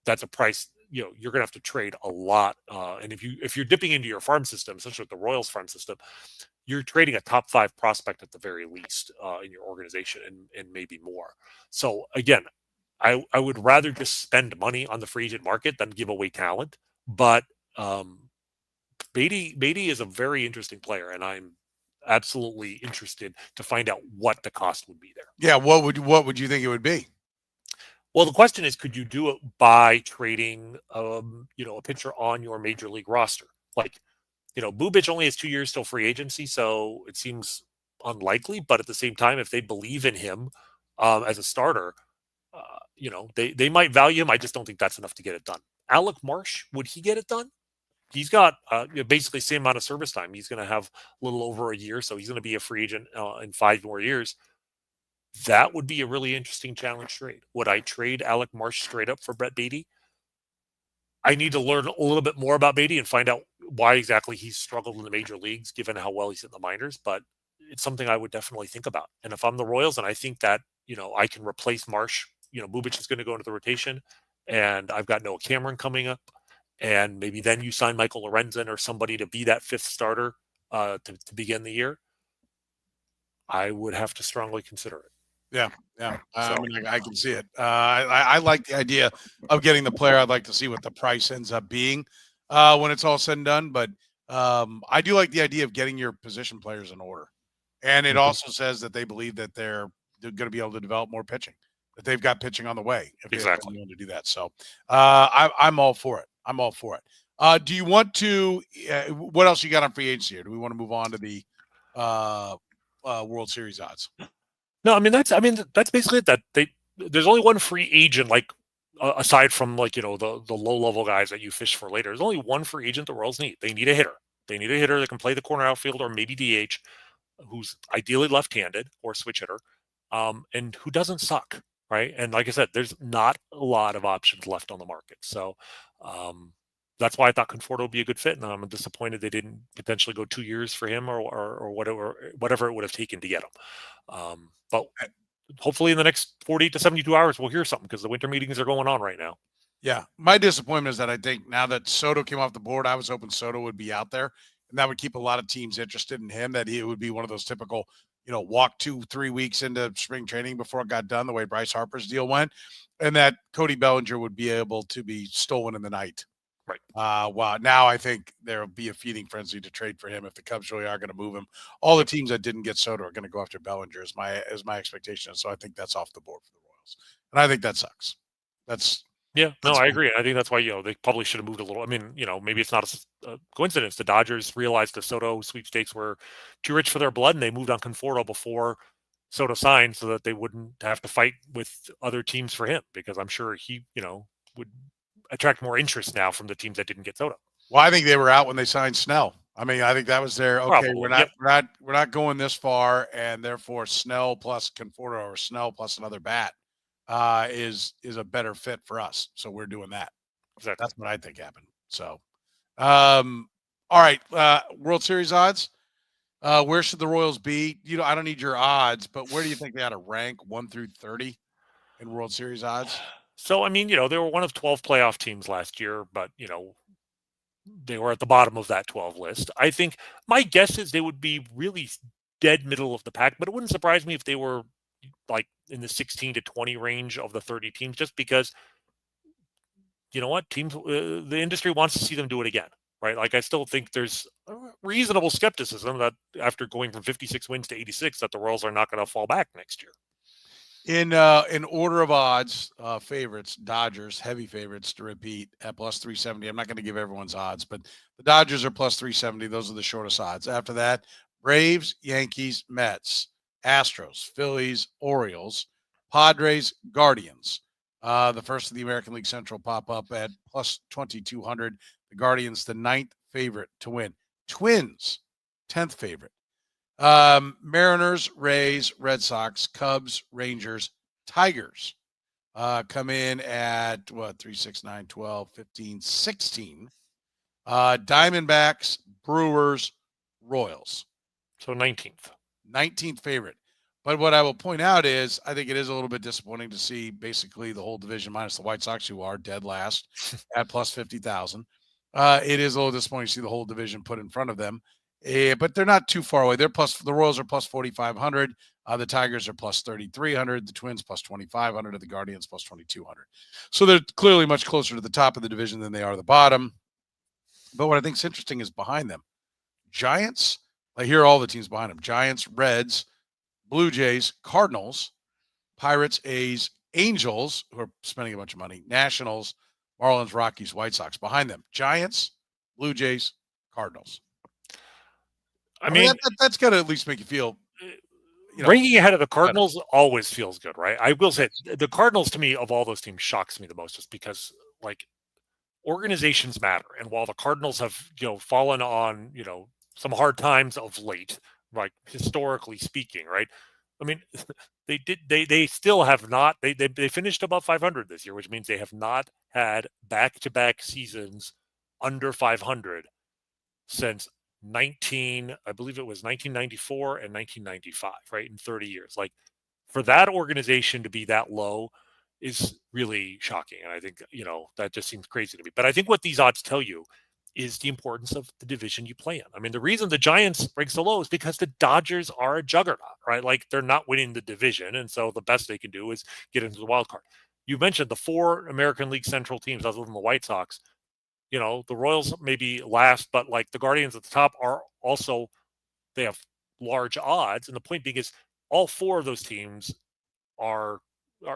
that's a price. You're going to have to trade a lot. And if you're dipping into your farm system, especially with the Royals farm system, you're trading a top 5 prospect at the very least in your organization and maybe more. So again, I would rather just spend money on the free agent market than give away talent. But Beatty is a very interesting player, and absolutely interested to find out what the cost would be there. Yeah, what would you think it would be? Well, the question is, could you do it by trading, a pitcher on your major league roster? Like, Bubic only has 2 years till free agency, so it seems unlikely. But at the same time, if they believe in him as a starter, they might value him. I just don't think that's enough to get it done. Alec Marsh, would he get it done? He's got basically the same amount of service time. He's going to have a little over a year, so he's going to be a free agent in 5 more years. That would be a really interesting challenge trade. Would I trade Alec Marsh straight up for Brett Beatty? I need to learn a little bit more about Beatty and find out why exactly he's struggled in the major leagues, given how well he's hit the minors. But it's something I would definitely think about. And if I'm the Royals and I think that, I can replace Marsh, Bubic is going to go into the rotation and I've got Noah Cameron coming up. And maybe then you sign Michael Lorenzen or somebody to be that fifth starter to begin the year. I would have to strongly consider it. Yeah. I mean, I can see it. I like the idea of getting the player. I'd like to see what the price ends up being when it's all said and done. But I do like the idea of getting your position players in order. And it also says that they believe that they're going to be able to develop more pitching, that they've got pitching on the way if they're willing to do that. So I'm all for it. I'm all for it. Do you want to what else you got on free agency here? Do we want to move on to the World Series odds? No, that's basically it. That there's only one free agent, aside from the low level guys that you fish for later. There's only one free agent the Royals need. They need a hitter. They need a hitter that can play the corner outfield or maybe DH, who's ideally left-handed or switch hitter, and who doesn't suck, right? And like I said, there's not a lot of options left on the market. So that's why I thought Conforto would be a good fit, and I'm disappointed they didn't potentially go 2 years for him or whatever it would have taken to get him. But hopefully in the next 40 to 72 hours, we'll hear something because the winter meetings are going on right now. Yeah. My disappointment is that I think now that Soto came off the board, I was hoping Soto would be out there, and that would keep a lot of teams interested in him, that he would be one of those typical, walk 2-3 weeks into spring training before it got done, the way Bryce Harper's deal went, and that Cody Bellinger would be able to be stolen in the night. Right. Wow. Now I think there'll be a feeding frenzy to trade for him if the Cubs really are going to move him. All the teams that didn't get Soto are going to go after Bellinger, is my expectation. So I think that's off the board for the Royals, and I think that sucks. I agree. I think that's why they probably should have moved a little. I mean, maybe it's not a coincidence. The Dodgers realized the Soto sweepstakes were too rich for their blood, and they moved on Conforto before Soto signed, so that they wouldn't have to fight with other teams for him. Because I'm sure he, would attract more interest now from the teams that didn't get Soto. Well, I think they were out when they signed Snell. I mean, I think that was their okay. Probably, we're not going this far, and therefore Snell plus Conforto or Snell plus another bat is a better fit for us. So we're doing that. Exactly. That's what I think happened. So, all right, World Series odds. Where should the Royals be? I don't need your odds, but where do you think they ought to rank 1 through 30 in World Series odds? So, they were one of 12 playoff teams last year, but, they were at the bottom of that 12 list. I think my guess is they would be really dead middle of the pack, but it wouldn't surprise me if they were like in the 16 to 20 range of the 30 teams, just because, teams, the industry wants to see them do it again, right? Like, I still think there's reasonable skepticism that after going from 56 wins to 86, that the Royals are not going to fall back next year. In order of odds, favorites, Dodgers, heavy favorites to repeat at plus 370. I'm not going to give everyone's odds, but the Dodgers are plus 370. Those are the shortest odds. After that, Braves, Yankees, Mets, Astros, Phillies, Orioles, Padres, Guardians. The first of the American League Central pop up at plus 2,200. The Guardians, the 9th favorite to win. Twins, 10th favorite. Mariners, Rays, Red Sox, Cubs, Rangers, Tigers come in at 3, 6, 9, 12, 15, 16. Diamondbacks, Brewers, Royals. So 19th favorite. But what I will point out is I think it is a little bit disappointing to see basically the whole division minus the White Sox, who are dead last at plus 50,000. It is a little disappointing to see the whole division put in front of them. But they're not too far away. The Royals are plus 4,500. The Tigers are plus 3,300. The Twins plus 2,500. And the Guardians plus 2,200. So they're clearly much closer to the top of the division than they are the bottom. But what I think is interesting is behind them. Giants, Like, here are all the teams behind them: Giants, Reds, Blue Jays, Cardinals, Pirates, A's, Angels, who are spending a bunch of money, Nationals, Marlins, Rockies, White Sox. Behind them, Giants, Blue Jays, Cardinals. I mean, that's got to at least make you feel, ranking ahead of the Cardinals always feels good, right? I will say the Cardinals, to me, of all those teams, shocks me the most, just because, like, organizations matter. And while the Cardinals have, fallen on, some hard times of late, like historically speaking, right? I mean, they still have not, they finished above 500 this year, which means they have not had back-to-back seasons under 500 since I believe it was 1994 and 1995, right? In 30 years. Like, for that organization to be that low is really shocking. And I think, that just seems crazy to me. But I think what these odds tell you is the importance of the division you play in. I mean, the reason the Giants rank so low is because the Dodgers are a juggernaut, right? Like, they're not winning the division. And so the best they can do is get into the wild card. You mentioned the 4 American League Central teams, other than the White Sox. The Royals maybe last, but like the Guardians at the top are also, they have large odds. And the point being is all 4 of those teams are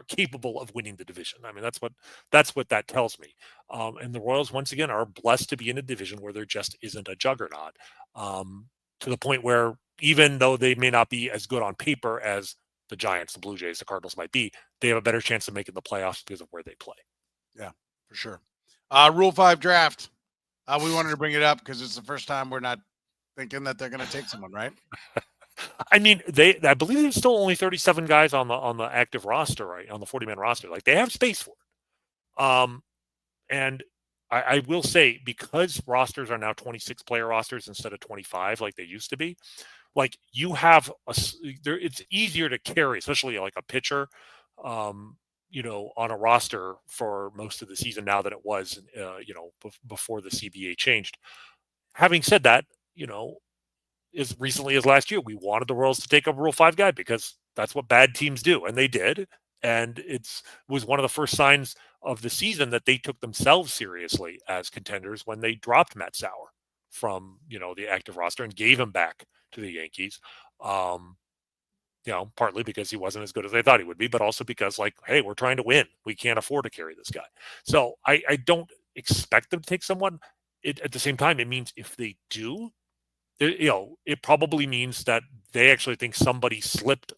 capable of winning the division. I mean, that's what that tells me. And the Royals, once again, are blessed to be in a division where there just isn't a juggernaut, to the point where even though they may not be as good on paper as the Giants, the Blue Jays, the Cardinals might be, they have a better chance of making the playoffs because of where they play. Yeah, for sure. Rule 5 draft. We wanted to bring it up because it's the first time we're not thinking that they're going to take someone, right? I mean, I believe there's still only 37 guys on the active roster, right? On the 40-man roster. Like, they have space for it. And I will say, because rosters are now 26 player rosters instead of 25 like they used to be, like, you have it's easier to carry, especially like a pitcher, on a roster for most of the season now than it was, before the CBA changed. Having said that, as recently as last year, we wanted the Royals to take a Rule 5 guy because that's what bad teams do, and they did. And it was one of the first signs of the season that they took themselves seriously as contenders when they dropped Matt Sauer from, the active roster and gave him back to the Yankees. Partly because he wasn't as good as they thought he would be, but also because, like, hey, we're trying to win. We can't afford to carry this guy. So I don't expect them to take someone. At the same time, it means if they do, it probably means that they actually think somebody slipped,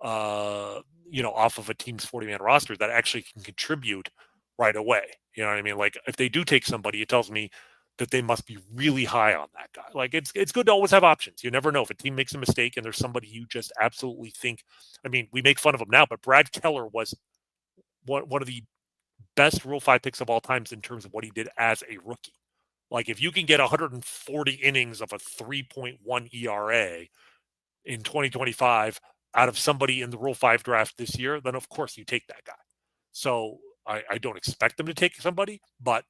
off of a team's 40-man roster that actually can contribute right away. You know what I mean? Like, if they do take somebody, it tells me that they must be really high on that guy. Like, it's good to always have options. You never know if a team makes a mistake and there's somebody you just absolutely think. I mean, we make fun of him now, but Brad Keller was one of the best Rule 5 picks of all times in terms of what he did as a rookie. Like, if you can get 140 innings of a 3.1 ERA in 2025 out of somebody in the Rule 5 draft this year, then of course you take that guy. So I don't expect them to take somebody, but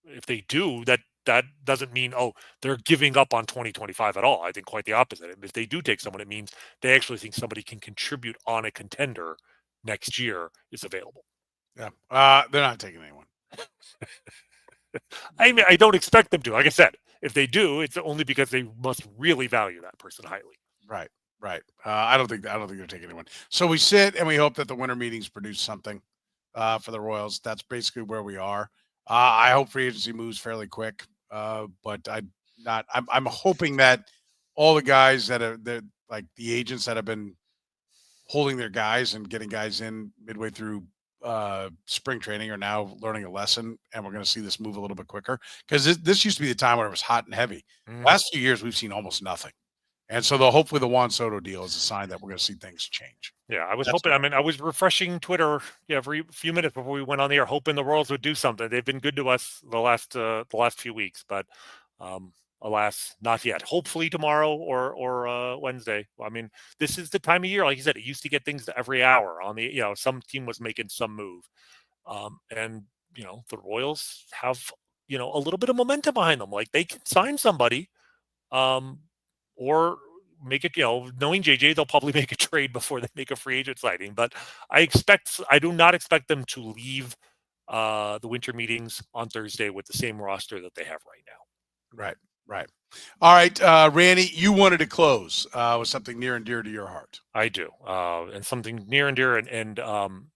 if they do, that doesn't mean, they're giving up on 2025 at all. I think quite the opposite. If they do take someone, it means they actually think somebody can contribute on a contender next year is available. Yeah. They're not taking anyone. I mean, I don't expect them to. Like I said, if they do, it's only because they must really value that person highly. Right. I don't think they're taking anyone. So we sit and we hope that the winter meetings produce something for the Royals. That's basically where we are. I hope free agency moves fairly quick, but I'm hoping that all the guys that are like the agents that have been holding their guys and getting guys in midway through spring training are now learning a lesson, and we're going to see this move a little bit quicker, because this used to be the time where it was hot and heavy. Last few years we've seen almost nothing, and so hopefully the Juan Soto deal is a sign that we're going to see things change. Yeah, I was hoping. I mean, I was refreshing Twitter every few minutes before we went on the air, hoping the Royals would do something. They've been good to us the last few weeks, but alas, not yet. Hopefully tomorrow or Wednesday. I mean, this is the time of year, like you said, it used to get things every hour on the, some team was making some move. And, the Royals have, a little bit of momentum behind them. Like, they can sign somebody, or make it, knowing JJ, they'll probably make a trade before they make a free agent signing. But I do not expect them to leave the winter meetings on Thursday with the same roster that they have right now. Right. All right, Randy, you wanted to close with something near and dear to your heart. I do, and something near and dear and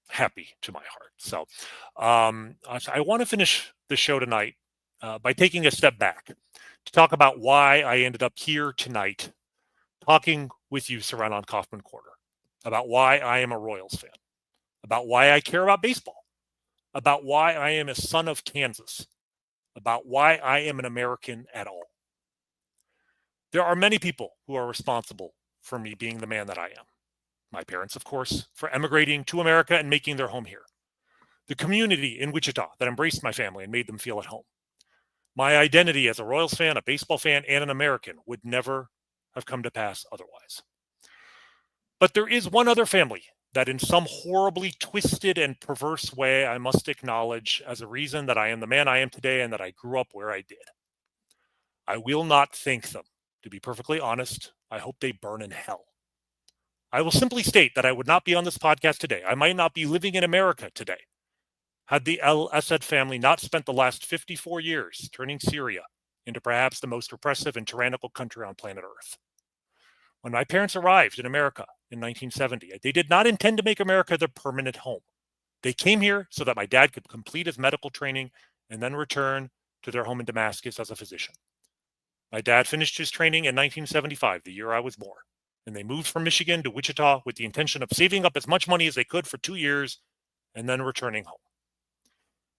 happy to my heart. So I want to finish the show tonight by taking a step back to talk about why I ended up here tonight talking with you, Soren, on Kaufman Corner, about why I am a Royals fan, about why I care about baseball, about why I am a son of Kansas, about why I am an American at all. There are many people who are responsible for me being the man that I am. My parents, of course, for emigrating to America and making their home here. The community in Wichita that embraced my family and made them feel at home. My identity as a Royals fan, a baseball fan, and an American would never have come to pass otherwise. But there is one other family that in some horribly twisted and perverse way I must acknowledge as a reason that I am the man I am today and that I grew up where I did. I will not thank them. To be perfectly honest, I hope they burn in hell. I will simply state that I would not be on this podcast today. I might not be living in America today had the El Assad family not spent the last 54 years turning Syria into perhaps the most repressive and tyrannical country on planet Earth. When my parents arrived in America in 1970, they did not intend to make America their permanent home. They came here so that my dad could complete his medical training and then return to their home in Damascus as a physician. My dad finished his training in 1975, the year I was born, and they moved from Michigan to Wichita with the intention of saving up as much money as they could for 2 years and then returning home.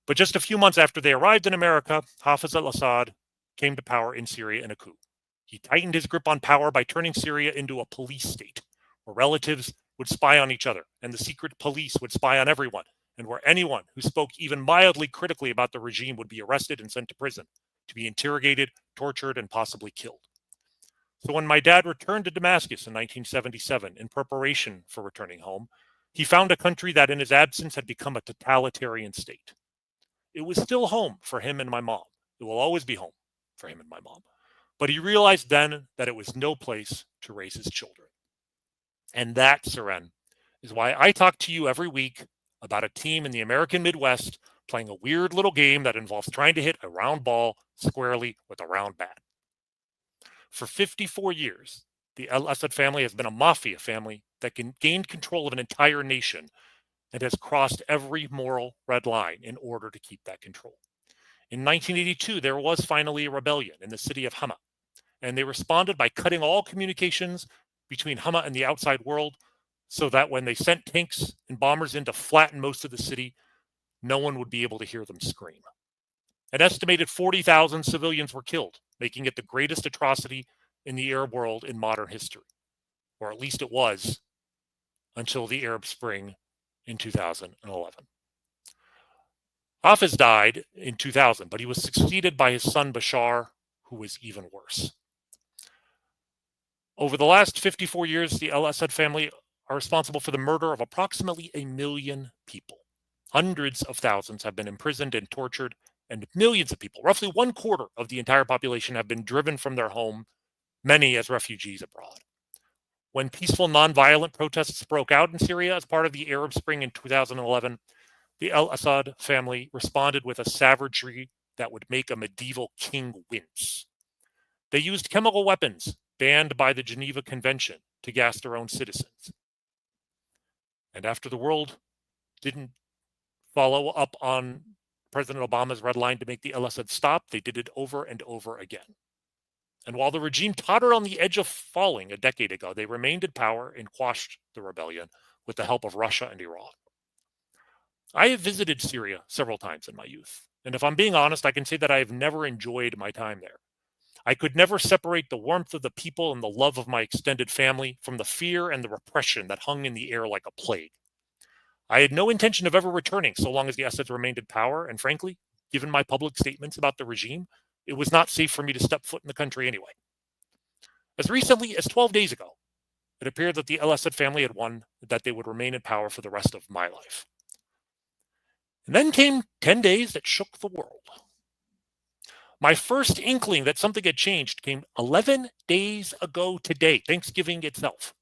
But just a few months after they arrived in America, Hafez al-Assad came to power in Syria in a coup. He tightened his grip on power by turning Syria into a police state, where relatives would spy on each other, and the secret police would spy on everyone, and where anyone who spoke even mildly critically about the regime would be arrested and sent to prison, to be interrogated, tortured, and possibly killed. So when my dad returned to Damascus in 1977 in preparation for returning home, he found a country that in his absence had become a totalitarian state. It was still home for him and my mom. It will always be home for him and my mom. But he realized then that it was no place to raise his children. And that, Soren, is why I talk to you every week about a team in the American Midwest playing a weird little game that involves trying to hit a round ball squarely with a round bat. For 54 years, the El Assad family has been a mafia family that gained control of an entire nation and has crossed every moral red line in order to keep that control. In 1982, there was finally a rebellion in the city of Hama, and they responded by cutting all communications between Hama and the outside world so that when they sent tanks and bombers in to flatten most of the city, no one would be able to hear them scream. An estimated 40,000 civilians were killed, making it the greatest atrocity in the Arab world in modern history, or at least it was until the Arab Spring in 2011. Hafez died in 2000, but he was succeeded by his son Bashar, who was even worse. Over the last 54 years, the El Assad family are responsible for the murder of approximately 1 million people. Hundreds of thousands have been imprisoned and tortured, and millions of people, roughly 1/4 of the entire population, have been driven from their home, many as refugees abroad. When peaceful, nonviolent protests broke out in Syria as part of the Arab Spring in 2011, the El Assad family responded with a savagery that would make a medieval king wince. They used chemical weapons banned by the Geneva Convention to gas their own citizens. And after the world didn't follow up on President Obama's red line to make the El Assad stop, they did it over and over again. And while the regime tottered on the edge of falling a decade ago, they remained in power and quashed the rebellion with the help of Russia and Iran. I have visited Syria several times in my youth, and if I'm being honest, I can say that I have never enjoyed my time there. I could never separate the warmth of the people and the love of my extended family from the fear and the repression that hung in the air like a plague. I had no intention of ever returning so long as the Assads remained in power, and frankly, given my public statements about the regime, it was not safe for me to step foot in the country anyway. As recently as 12 days ago, it appeared that the El Assad family had won, that they would remain in power for the rest of my life. And then came 10 days that shook the world. My first inkling that something had changed came 11 days ago today, Thanksgiving itself.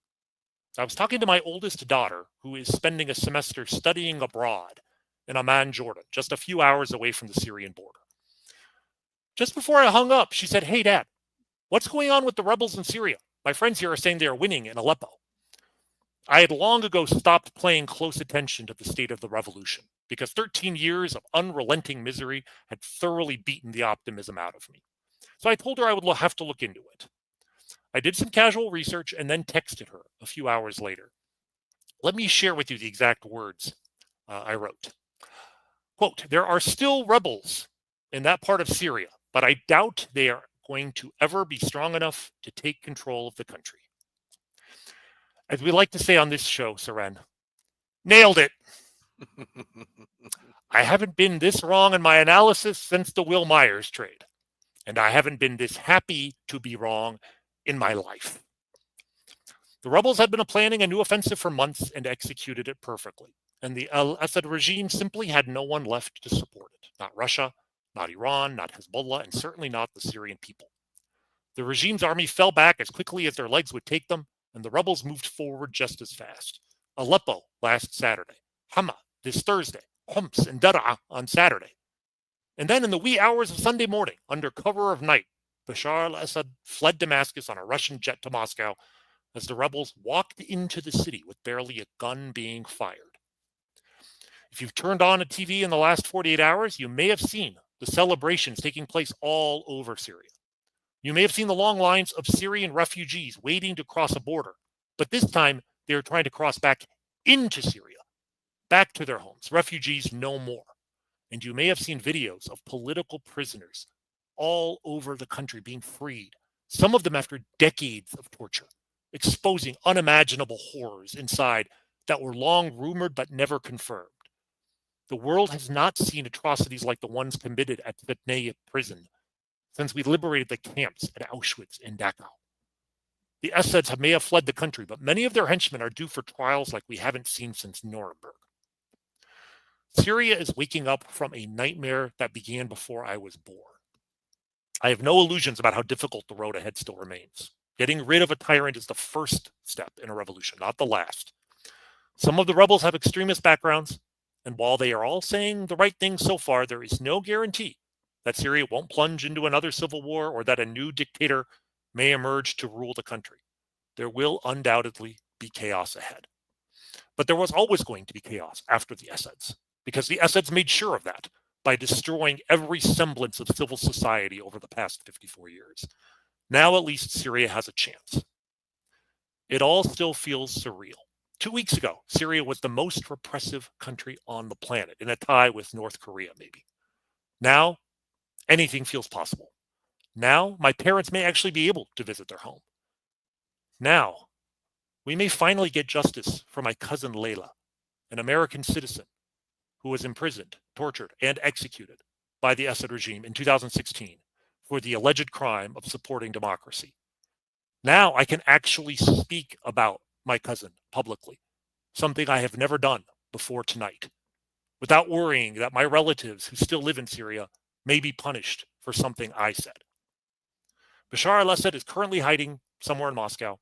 I was talking to my oldest daughter, who is spending a semester studying abroad in Amman, Jordan, just a few hours away from the Syrian border. Just before I hung up, she said, "Hey, Dad, What's going on with the rebels in Syria? My friends here are saying they are winning in Aleppo. I had long ago stopped paying close attention to the state of the revolution because 13 years of unrelenting misery had thoroughly beaten the optimism out of me. So I told her I would have to look into it. I did some casual research and then texted her a few hours later. Let me share with you the exact words I wrote. Quote, there are still rebels in that part of Syria, but I doubt they are going to ever be strong enough to take control of the country. As we like to say on this show, Soren, nailed it. I haven't been this wrong in my analysis since the Will Myers trade, and I haven't been this happy to be wrong in my life. The rebels had been planning a new offensive for months and executed it perfectly, and the al-Assad regime simply had no one left to support it. Not Russia, not Iran, not Hezbollah, and certainly not the Syrian people. The regime's army fell back as quickly as their legs would take them, and the rebels moved forward just as fast. Aleppo last Saturday, Hama this Thursday, Homs and Daraa on Saturday. And then in the wee hours of Sunday morning, under cover of night, Bashar al-Assad fled Damascus on a Russian jet to Moscow as the rebels walked into the city with barely a gun being fired. If you've turned on a TV in the last 48 hours, you may have seen the celebrations taking place all over Syria. You may have seen the long lines of Syrian refugees waiting to cross a border, but this time they are trying to cross back into Syria, back to their homes, refugees no more. And you may have seen videos of political prisoners all over the country being freed, some of them after decades of torture, exposing unimaginable horrors inside that were long rumored but never confirmed. The world has not seen atrocities like the ones committed at Zhytnaya prison since we liberated the camps at Auschwitz and Dachau. The Assads may have fled the country, but many of their henchmen are due for trials like we haven't seen since Nuremberg. Syria is waking up from a nightmare that began before I was born. I have no illusions about how difficult the road ahead still remains. Getting rid of a tyrant is the first step in a revolution, not the last. Some of the rebels have extremist backgrounds, and while they are all saying the right things so far, there is no guarantee that Syria won't plunge into another civil war or that a new dictator may emerge to rule the country. There will undoubtedly be chaos ahead. But there was always going to be chaos after the Assads, because the Assads made sure of that by destroying every semblance of civil society over the past 54 years. Now at least Syria has a chance. It all still feels surreal. 2 weeks ago, Syria was the most repressive country on the planet, in a tie with North Korea, maybe. Now, anything feels possible. Now, my parents may actually be able to visit their home. Now, we may finally get justice for my cousin Layla, an American citizen who was imprisoned, tortured, and executed by the Assad regime in 2016 for the alleged crime of supporting democracy. Now I can actually speak about my cousin publicly, something I have never done before tonight, without worrying that my relatives who still live in Syria may be punished for something I said. Bashar al-Assad is currently hiding somewhere in Moscow,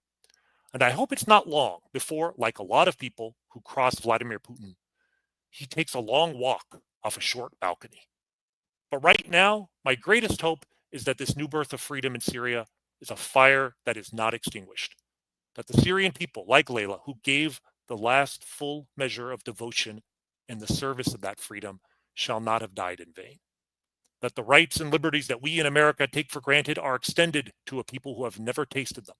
and I hope it's not long before, like a lot of people who cross Vladimir Putin, he takes a long walk off a short balcony. But right now, my greatest hope is that this new birth of freedom in Syria is a fire that is not extinguished, that the Syrian people, like Layla, who gave the last full measure of devotion in the service of that freedom, shall not have died in vain. That the rights and liberties that we in America take for granted are extended to a people who have never tasted them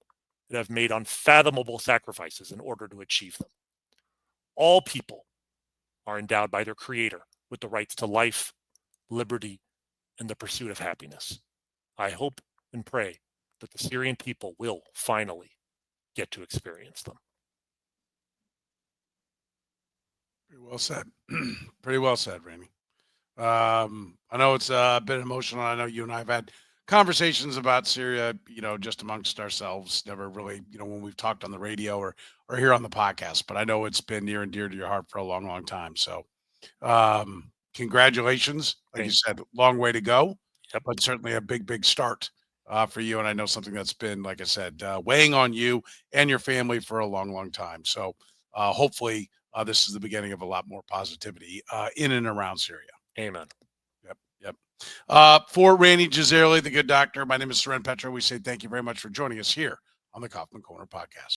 and have made unfathomable sacrifices in order to achieve them. All people are endowed by their Creator with the rights to life, liberty, and the pursuit of happiness. I hope and pray that the Syrian people will finally get to experience them. Pretty well said. Pretty well said, Rany. I know it's a bit emotional. I know you and I have had conversations about Syria, just amongst ourselves, never really, when we've talked on the radio or here on the podcast, but I know it's been near and dear to your heart for a long, long time. So, congratulations. Like you said, long way to go, but certainly a big, big start for you. And I know something that's been, like I said, weighing on you and your family for a long, long time. So, hopefully this is the beginning of a lot more positivity in and around Syria. Amen. Yep. For Rany Jazayerli, the good doctor, my name is Soren Petro. We say thank you very much for joining us here on the Kaufman Corner podcast.